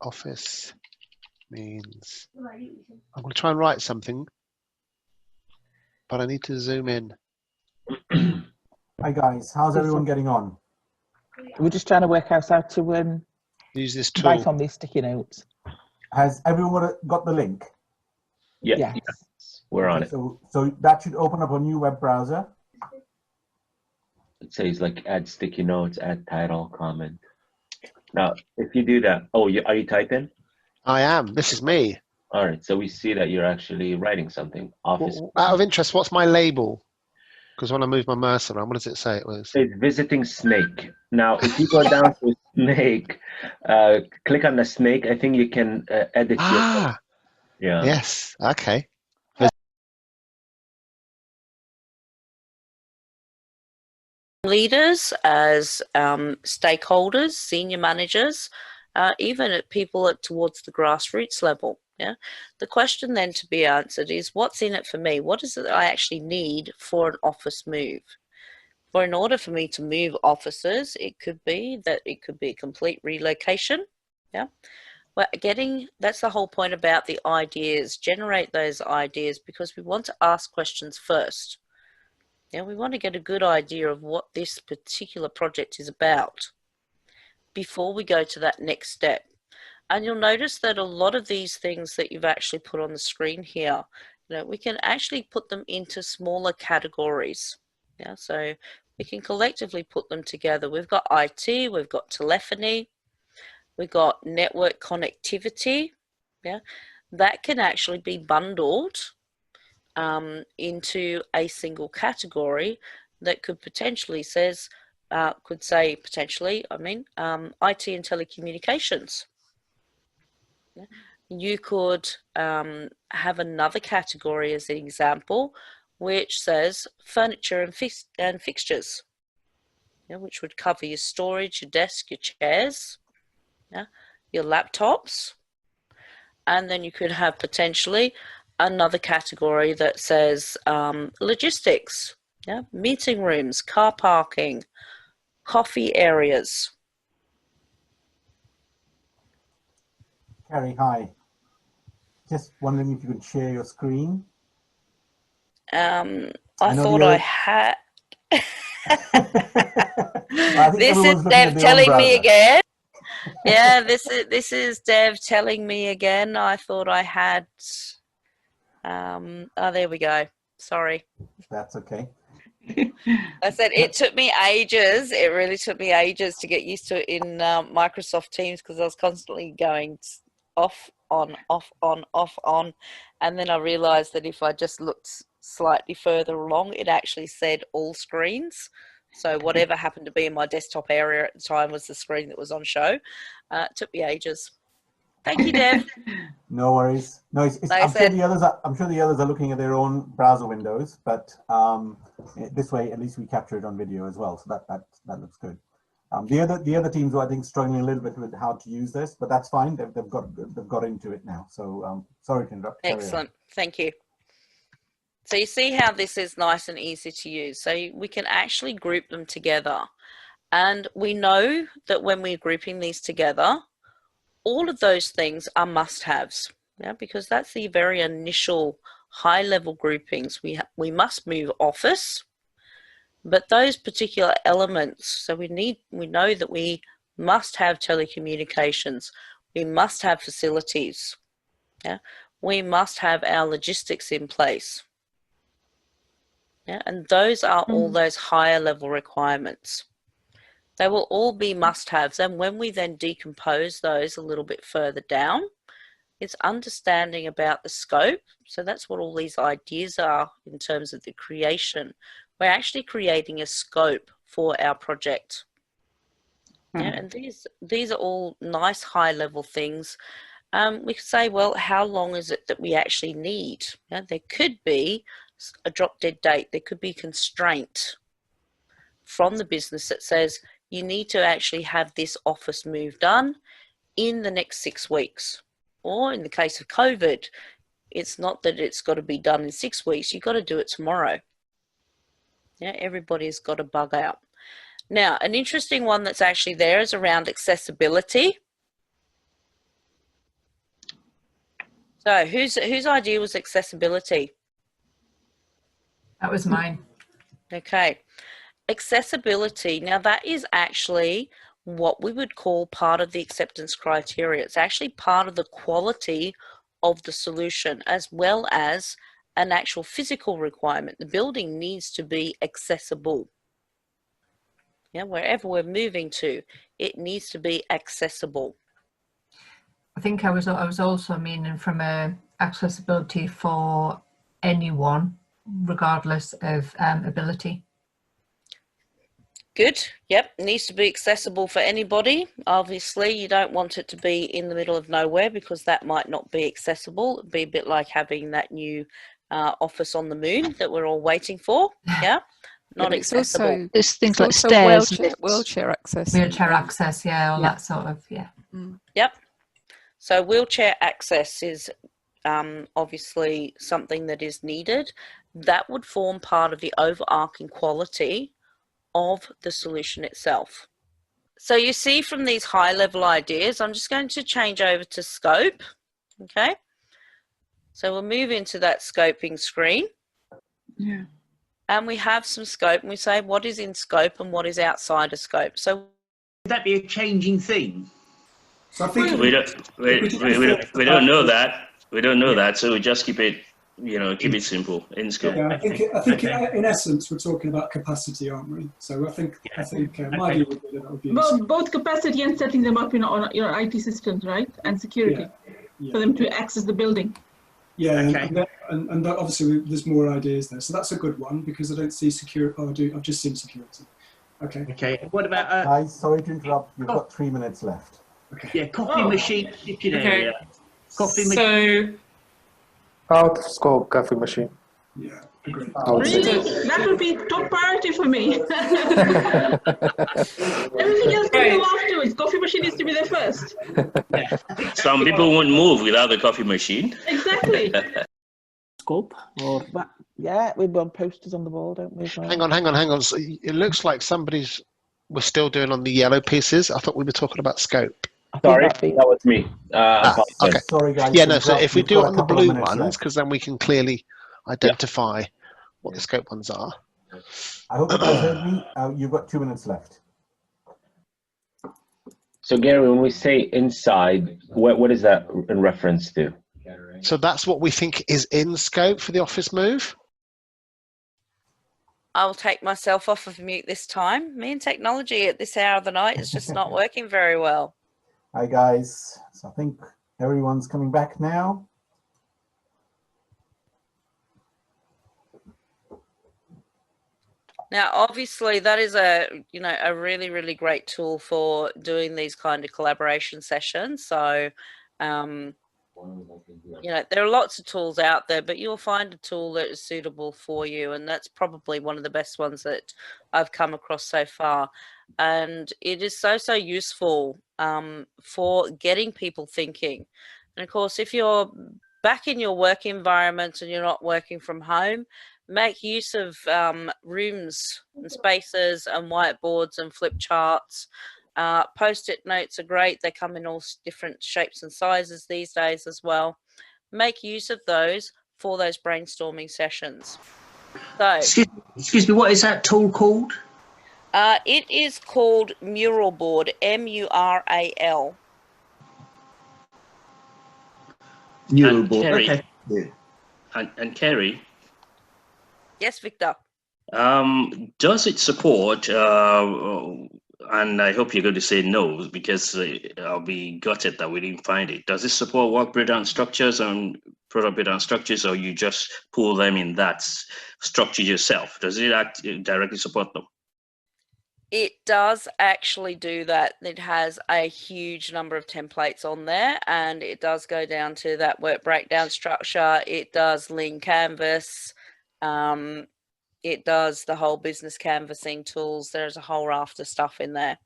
Speaker 3: Office means I'm going to try and write something, but I need to zoom in.
Speaker 1: Hi guys, how's everyone getting on?
Speaker 6: We're just trying to work out how to
Speaker 3: Use this tool.
Speaker 6: write on these sticky notes.
Speaker 1: Has everyone got the link?
Speaker 9: Yeah,
Speaker 6: Yes.
Speaker 9: we're on it.
Speaker 1: So that should open up a new web browser.
Speaker 9: It says like add sticky notes, add title, comment. Now, if you do that, oh, are you typing?
Speaker 3: I am. This is me.
Speaker 9: All right, so we see that you're actually writing something. Office.
Speaker 3: Out of interest, what's my label? Because when I move my mouse around, what does it say it was?
Speaker 9: It's visiting snake. Now, if you go down to snake, click on the snake. I think you can edit your. Yeah.
Speaker 3: Yes. Okay.
Speaker 2: Leaders, as stakeholders, senior managers, even at people towards the grassroots level. Yeah, the question then to be answered is, what's in it for me? What is it that I actually need for an office move? For in order for me to move offices, it could be a complete relocation. Yeah, well, that's the whole point about the ideas. Generate those ideas because we want to ask questions first. Yeah, we want to get a good idea of what this particular project is about before we go to that next step. And you'll notice that a lot of these things that you've actually put on the screen here, we can actually put them into smaller categories. Yeah, so we can collectively put them together. We've got IT, we've got telephony, we've got network connectivity. Yeah, that can actually be bundled into a single category that could potentially say IT and telecommunications. Yeah. You could have another category as an example, which says furniture and fixtures, which would cover your storage, your desk, your chairs, your laptops, and then you could have potentially another category that says logistics, meeting rooms, car parking, coffee areas.
Speaker 1: Kerrie, hi. Just wondering if you could share your screen.
Speaker 2: I thought I had.
Speaker 1: This
Speaker 2: is Dev telling me again. Yeah, this is Dev telling me again. I thought I had. Oh, there we go. Sorry.
Speaker 1: That's okay.
Speaker 2: I said it took me ages. It really took me ages to get used to it in Microsoft Teams because I was constantly going off, on, off, on, off, on. And then I realized that if I just looked slightly further along, it actually said all screens. So whatever happened to be in my desktop area at the time was the screen that was on show. It took me ages. Thank you, Dev.
Speaker 1: No worries. No, I'm sure the others are looking at their own browser windows, but this way at least we capture it on video as well. So that looks good. The other teams were, I think, struggling a little bit with how to use this, but that's fine. They've got into it now. So sorry to interrupt.
Speaker 2: Excellent. Thank you. So you see how this is nice and easy to use. So we can actually group them together, and we know that when we're grouping these together, all of those things are must-haves, because that's the very initial high-level groupings. We must move office, but those particular elements. So we know that we must have telecommunications, we must have facilities, we must have our logistics in place, and those are all those higher-level requirements. They will all be must-haves, and when we then decompose those a little bit further down, it's understanding about the scope. So that's what all these ideas are in terms of the creation. We're actually creating a scope for our project. And these are all nice high-level things. We could say, well, how long is it that we actually need? There could be a drop-dead date. There could be constraint from the business that says, you need to actually have this office move done in the next 6 weeks. Or in the case of COVID, it's not that it's got to be done in 6 weeks, you've got to do it tomorrow. Yeah, everybody's got to bug out. Now, an interesting one that's actually there is around accessibility. So whose idea was accessibility?
Speaker 10: That was mine.
Speaker 2: Okay. Accessibility, now that is actually what we would call part of the acceptance criteria. It's actually part of the quality of the solution, as well as an actual physical requirement. The building needs to be accessible. Yeah, wherever we're moving to, it needs to be accessible.
Speaker 10: I think I was also meaning from accessibility for anyone, regardless of ability.
Speaker 2: Good. Yep. Needs to be accessible for anybody. Obviously, you don't want it to be in the middle of nowhere, because that might not be accessible. It'd be a bit like having that new office on the moon that we're all waiting for. Yeah. Not accessible.
Speaker 11: Also, there's things like stairs, wheelchair access.
Speaker 10: Wheelchair access, yeah, all
Speaker 11: Yeah.
Speaker 10: that sort of, yeah.
Speaker 11: Mm.
Speaker 2: Yep. So wheelchair access is obviously something that is needed. That would form part of the overarching quality of the solution itself. So you see from these high level ideas, I'm just going to change over to scope. Okay. So we'll move into that scoping screen.
Speaker 6: Yeah.
Speaker 2: And we have some scope, and we say what is in scope and what is outside of scope. So
Speaker 4: would that be a changing thing?
Speaker 7: So I think
Speaker 12: we don't know that. We don't know that, so we just keep it, keep it simple in scope.
Speaker 7: Yeah, I think in essence we're talking about capacity, aren't we? So I think my view would be that would be
Speaker 6: both capacity and setting them up on IT systems, right, and security for them to access the building.
Speaker 7: Yeah, and obviously there's more ideas there, so that's a good one, because I don't see security. Oh, I've just seen security. Okay.
Speaker 4: Okay. What about
Speaker 1: guys? Sorry to interrupt. You've got 3 minutes left.
Speaker 7: Okay.
Speaker 4: Yeah, coffee machine kitchen area. Coffee machine.
Speaker 13: Out of scope, coffee machine.
Speaker 7: Yeah, agreed.
Speaker 6: Really? That would be top priority for me. Everything else can go afterwards. Coffee machine needs to be there first.
Speaker 12: Some people won't move without the coffee machine.
Speaker 6: Exactly.
Speaker 14: Scope or
Speaker 6: but, yeah, we want posters on the wall, don't we?
Speaker 3: Hang on. So it looks like we're still doing on the yellow pieces. I thought we were talking about scope.
Speaker 9: Sorry, that was me.
Speaker 3: Okay.
Speaker 1: Sorry, guys.
Speaker 3: Yeah, no. So if we do it on the blue ones,
Speaker 1: left.
Speaker 3: because then we can clearly identify what the scope ones are.
Speaker 1: I hope you guys heard me. You've got 2 minutes left.
Speaker 9: So Gary, when we say inside, what is that in reference to?
Speaker 3: So that's what we think is in scope for the office move.
Speaker 2: I'll take myself off of mute this time. Me and technology at this hour of the night is just not working very well.
Speaker 1: Hi, guys. So I think everyone's coming back now.
Speaker 2: Now, obviously, that is a really, really great tool for doing these kind of collaboration sessions. So, there are lots of tools out there, but you'll find a tool that is suitable for you, and that's probably one of the best ones that I've come across so far. And it is so useful for getting people thinking. And of course, if you're back in your work environment and you're not working from home, make use of rooms and spaces and whiteboards and flip charts. Post-it notes are great. They come in all different shapes and sizes these days as well. Make use of those for those brainstorming sessions. So,
Speaker 4: excuse me, what is that tool called?
Speaker 2: It is called Mural Board, M-U-R-A-L.
Speaker 4: Mural
Speaker 12: And
Speaker 4: board.
Speaker 12: Kerrie,
Speaker 4: Okay.
Speaker 12: and Kerrie,
Speaker 2: Yes, Victor.
Speaker 12: does it support, and I hope you're going to say no, because I'll be gutted that we didn't find it. Does it support work breakdown structures and product breakdown structures, or you just pull them in that structure yourself? Does it directly support them?
Speaker 2: It does actually do that. It has a huge number of templates on there, and it does go down to that work breakdown structure. It does lean canvas. It does the whole business canvassing tools. There's a whole raft of stuff in there.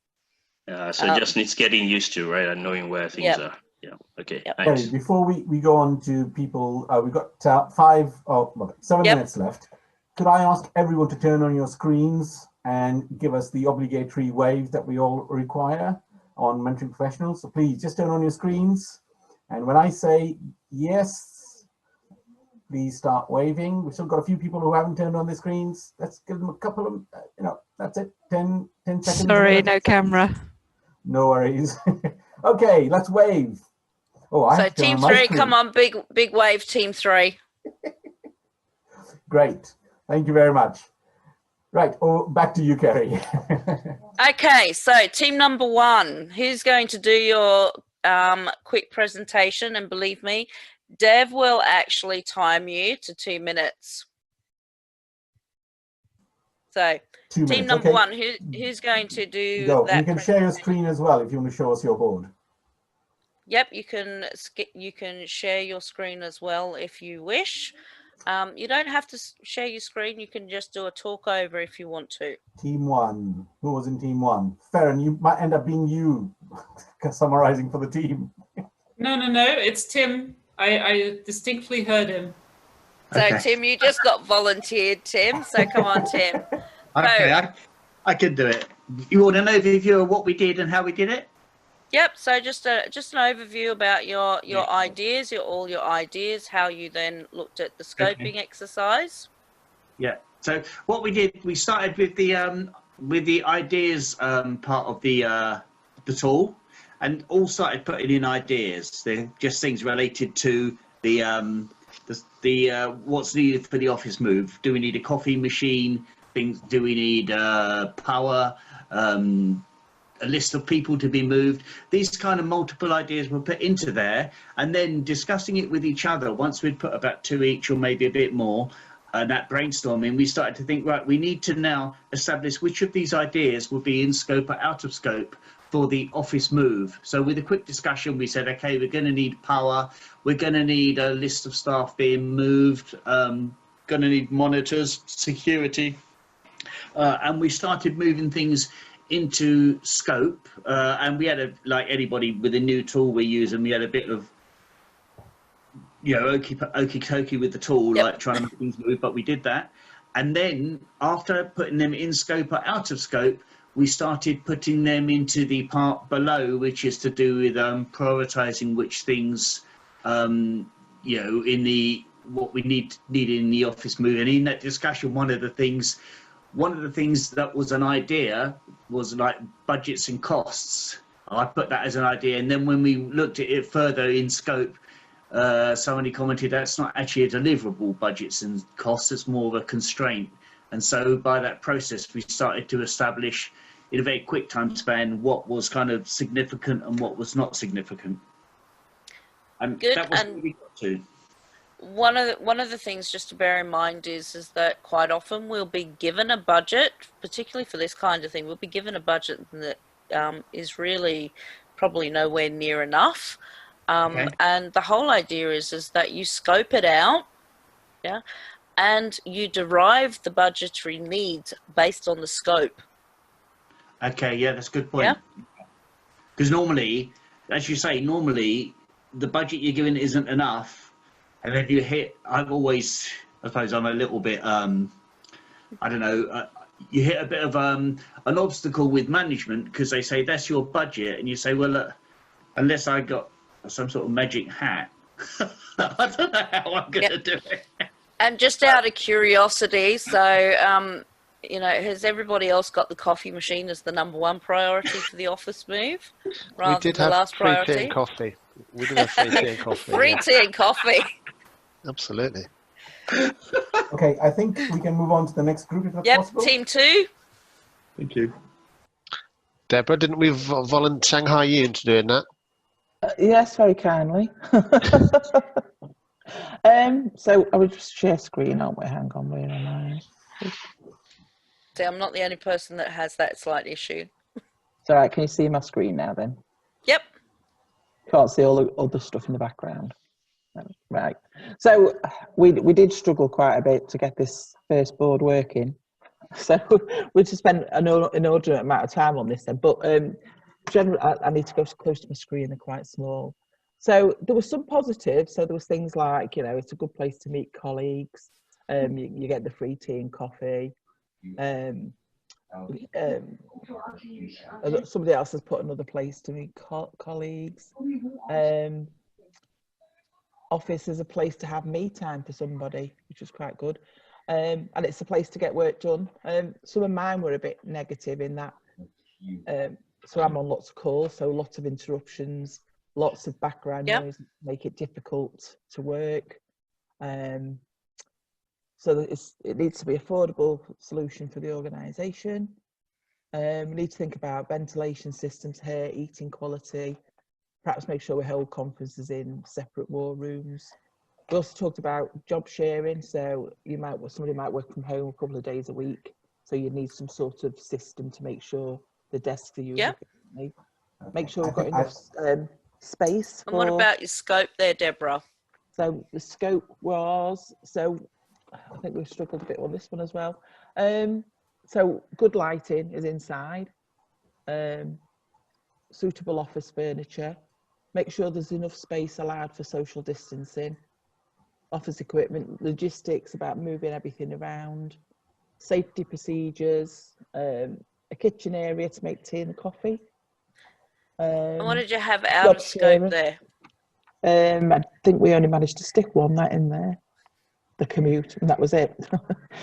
Speaker 12: So just needs getting used to, right, and knowing where things are. Yeah. Okay. Thanks.
Speaker 1: Kerrie, before we go on to people, we've got 7 minutes left. Could I ask everyone to turn on your screens and give us the obligatory wave that we all require on mentoring professionals? So please just turn on your screens. And when I say yes, please start waving. We've still got a few people who haven't turned on their screens. Let's give them a couple of, that's it, 10 seconds.
Speaker 11: Sorry, no camera.
Speaker 1: No worries. Okay, let's wave. Oh,
Speaker 2: so team 3, come on, big wave, team 3.
Speaker 1: Great, thank you very much. Right, back to you, Kerrie.
Speaker 2: Okay, so team number 1, who's going to do your quick presentation? And believe me, Dev will actually time you to 2 minutes. So team number 1, who's going to do that?
Speaker 1: You can share your screen as well if you want to show us your board.
Speaker 2: Yep, you can share your screen as well if you wish. You don't have to share your screen. You can just do a talk over if you want to.
Speaker 1: Team 1. Who was in team 1? Farron, you might end up being you summarizing for the team.
Speaker 8: No, it's Tim. I distinctly heard him.
Speaker 2: So Tim, you just got volunteered, Tim. So come on, Tim.
Speaker 4: Okay, I can do it. You want an overview of what we did and how we did it?
Speaker 2: Yep. So just an overview about your ideas, all your ideas, how you then looked at the scoping exercise. Yeah.
Speaker 4: So what we did, we started with the ideas part of the tool, and all started putting in ideas. They're just things related to the what's needed for the office move. Do we need a coffee machine? Do we need power? A list of people to be moved. These kind of multiple ideas were put into there, and then discussing it with each other. Once we'd put about 2 each or maybe a bit more, that brainstorming, we started to think, right, we need to now establish which of these ideas will be in scope or out of scope for the office move. So with a quick discussion, we said, okay, we're going to need power, we're going to need a list of staff being moved, going to need monitors, security, and we started moving things into scope, and we had like anybody with a new tool we use, and we had a bit of okey-dokey with the tool, like trying to make things move, but we did that. And then after putting them in scope or out of scope, we started putting them into the part below, which is to do with prioritizing which things in the what we need in the office move. And in that discussion, one of the things that was an idea was like budgets and costs. I put that as an idea, and then when we looked at it further in scope, somebody commented that's not actually a deliverable, budgets and costs, it's more of a constraint. And so by that process, we started to establish in a very quick time span what was kind of significant and what was not significant. And that was what we got to.
Speaker 2: One of the things just to bear in mind is that quite often we'll be given a budget, particularly for this kind of thing, we'll be given a budget that is really probably nowhere near enough. And the whole idea is that you scope it out, and you derive the budgetary needs based on the scope.
Speaker 4: Okay, yeah, that's a good point. Because normally, as you say, the budget you're given isn't enough. And then you hit, I suppose I'm a little bit, you hit a bit of an obstacle with management, because they say, that's your budget. And you say, well, look, unless I got some sort of magic hat, I don't know how I'm going to do it.
Speaker 2: And just out of curiosity, so, has everybody else got the coffee machine as the #1 priority for the office move?
Speaker 3: We did have free tea and coffee. We did have free tea and coffee.
Speaker 2: Free tea and coffee.
Speaker 3: Absolutely.
Speaker 1: Okay, I think we can move on to the next group if that's possible.
Speaker 2: Team 2.
Speaker 4: Thank you.
Speaker 3: Deborah, didn't we Shanghai you into doing that?
Speaker 6: Yes, very kindly. So I would just share screen, aren't we? Hang on, where am I?
Speaker 2: See, I'm not the only person that has that slight issue.
Speaker 6: It's all right. Can you see my screen now then?
Speaker 2: Yep.
Speaker 6: Can't see all the other stuff in the background. Right. So we did struggle quite a bit to get this first board working. So we just spent an inordinate amount of time on this then. But generally, I need to go close to my screen, they're quite small. So there was some positives. So there was things like, you know, it's a good place to meet colleagues. You get the free tea and coffee. Somebody else has put another place to meet colleagues. Office is a place to have me time for somebody, which was quite good. And it's a place to get work done. Some of mine were a bit negative in that. So I'm on lots of calls, so lots of interruptions, lots of background noise, make it difficult to work. So it needs to be an affordable solution for the organisation. We need to think about ventilation systems here, eating quality, perhaps make sure we hold conferences in separate war rooms. We also talked about job sharing, so somebody might work from home a couple of days a week, so you need some sort of system to make sure the desks are used efficiently. Make sure we've got enough space.
Speaker 2: And what about your scope there, Deborah?
Speaker 6: So the scope was, I think we've struggled a bit on this one as well. So good lighting is inside, suitable office furniture, make sure there's enough space allowed for social distancing, office equipment, logistics about moving everything around, safety procedures, a kitchen area to make tea and coffee.
Speaker 2: And what did you have out of scope there?
Speaker 6: I think we only managed to stick one night in there, the commute, and that was it.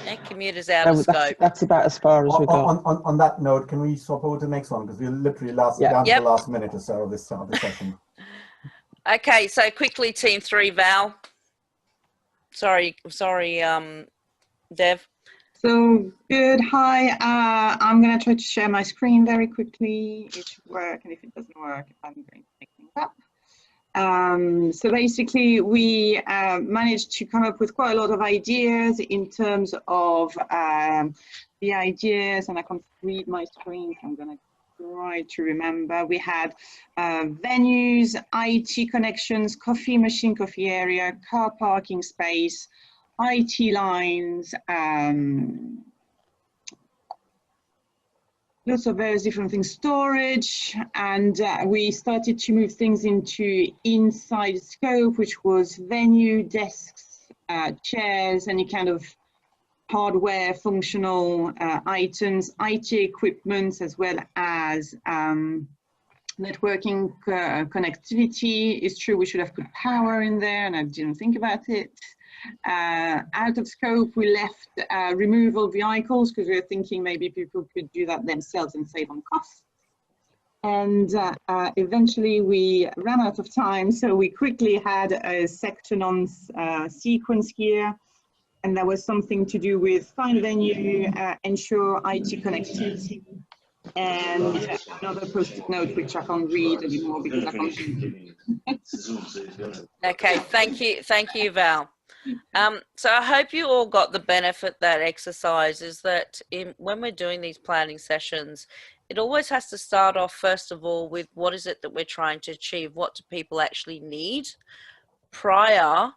Speaker 2: Yeah, commute is out of scope.
Speaker 6: That's about as far as we got.
Speaker 1: On that note, can we swap over to the next one? Because we're literally down to the last minute or so of this session.
Speaker 2: Okay, so quickly, team 3, Val. Sorry, Dev.
Speaker 15: So good. Hi, I'm going to try to share my screen very quickly. It should work, and if it doesn't work, I'm going to make things up. So basically, we managed to come up with quite a lot of ideas in terms of the ideas, and I can't read my screen, so I'm going to try to remember. We had venues, IT connections, coffee machine, coffee area, car parking space, IT lines, lots of various different things, storage, and we started to move things into inside scope, which was venue, desks, chairs, any kind of hardware, functional items, IT equipment, as well as networking connectivity. It's true we should have put power in there, and I didn't think about it. Out of scope, we left removal vehicles because we were thinking maybe people could do that themselves and save on costs. And eventually we ran out of time, so we quickly had a section on sequence here, and that was something to do with find venue, ensure IT connectivity, and another post-it note which I can't read anymore because I can't read.
Speaker 2: Okay, thank you, Val. So I hope you all got the benefit that exercise is that when we're doing these planning sessions, it always has to start off first of all with what is it that we're trying to achieve, what do people actually need prior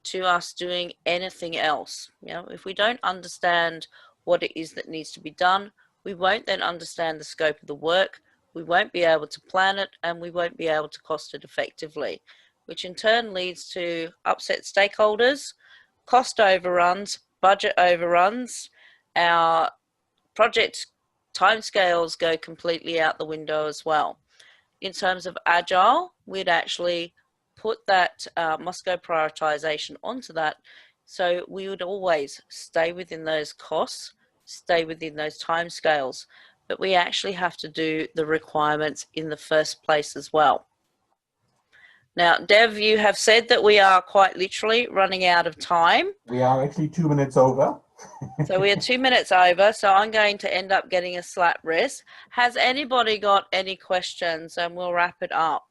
Speaker 2: to us doing anything else. You know, if we don't understand what it is that needs to be done, we won't then understand the scope of the work, we won't be able to plan it, and we won't be able to cost it effectively, which in turn leads to upset stakeholders, cost overruns, budget overruns, our project timescales go completely out the window as well. In terms of Agile, we'd actually put that must-go prioritization onto that, so we would always stay within those costs, stay within those timescales, but we actually have to do the requirements in the first place as well. Now, Dev, you have said that we are quite literally running out of time.
Speaker 1: We are actually 2 minutes over.
Speaker 2: So we are 2 minutes over, so I'm going to end up getting a slap wrist. Has anybody got any questions? And we'll wrap it up.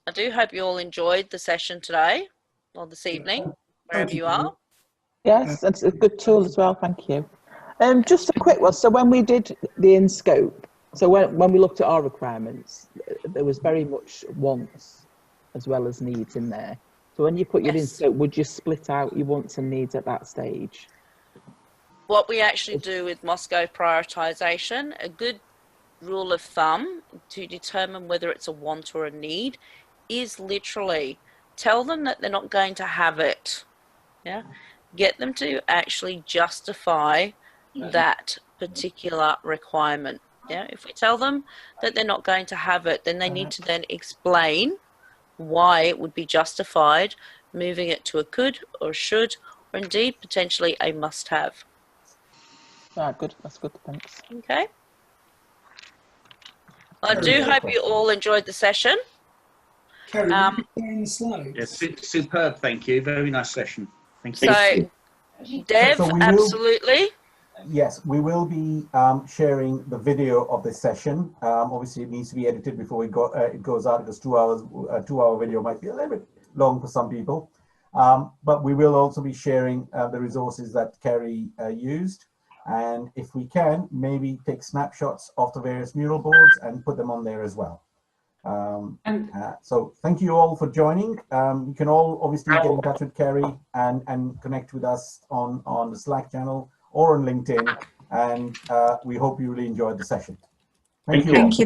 Speaker 2: I do hope you all enjoyed the session today, or this evening, wherever you are.
Speaker 6: Yes, that's a good tool as well, thank you. Just a quick one. So when we did the in-scope, so when we looked at our requirements, there was very much wants as well as needs in there. So when you put your in-scope, would you split out your wants and needs at that stage?
Speaker 2: What we actually do with Moscow prioritization, a good rule of thumb to determine whether it's a want or a need is literally tell them that they're not going to have it. Yeah, get them to actually justify that particular requirement. Yeah, if we tell them that they're not going to have it, then they need to then explain why it would be justified moving it to a could or should, or indeed potentially a must-have.
Speaker 6: Good. That's good. Thanks.
Speaker 2: Okay. I do hope you all enjoyed the session.
Speaker 7: Kerrie, will you share the slides?
Speaker 4: Yes, superb. Thank you. Very nice session. Thank you.
Speaker 2: So, Dev,
Speaker 1: So we will-
Speaker 2: absolutely.
Speaker 1: Yes, we will be sharing the video of this session. Obviously, it needs to be edited before it goes out, because 2 hours, 2-hour video might be a little bit long for some people. But we will also be sharing the resources that Kerrie used. And if we can, maybe take snapshots of the various mural boards and put them on there as well. So thank you all for joining. You can all obviously get in touch with Kerrie and connect with us on the Slack channel or on LinkedIn. And we hope you really enjoyed the session. Thank you all.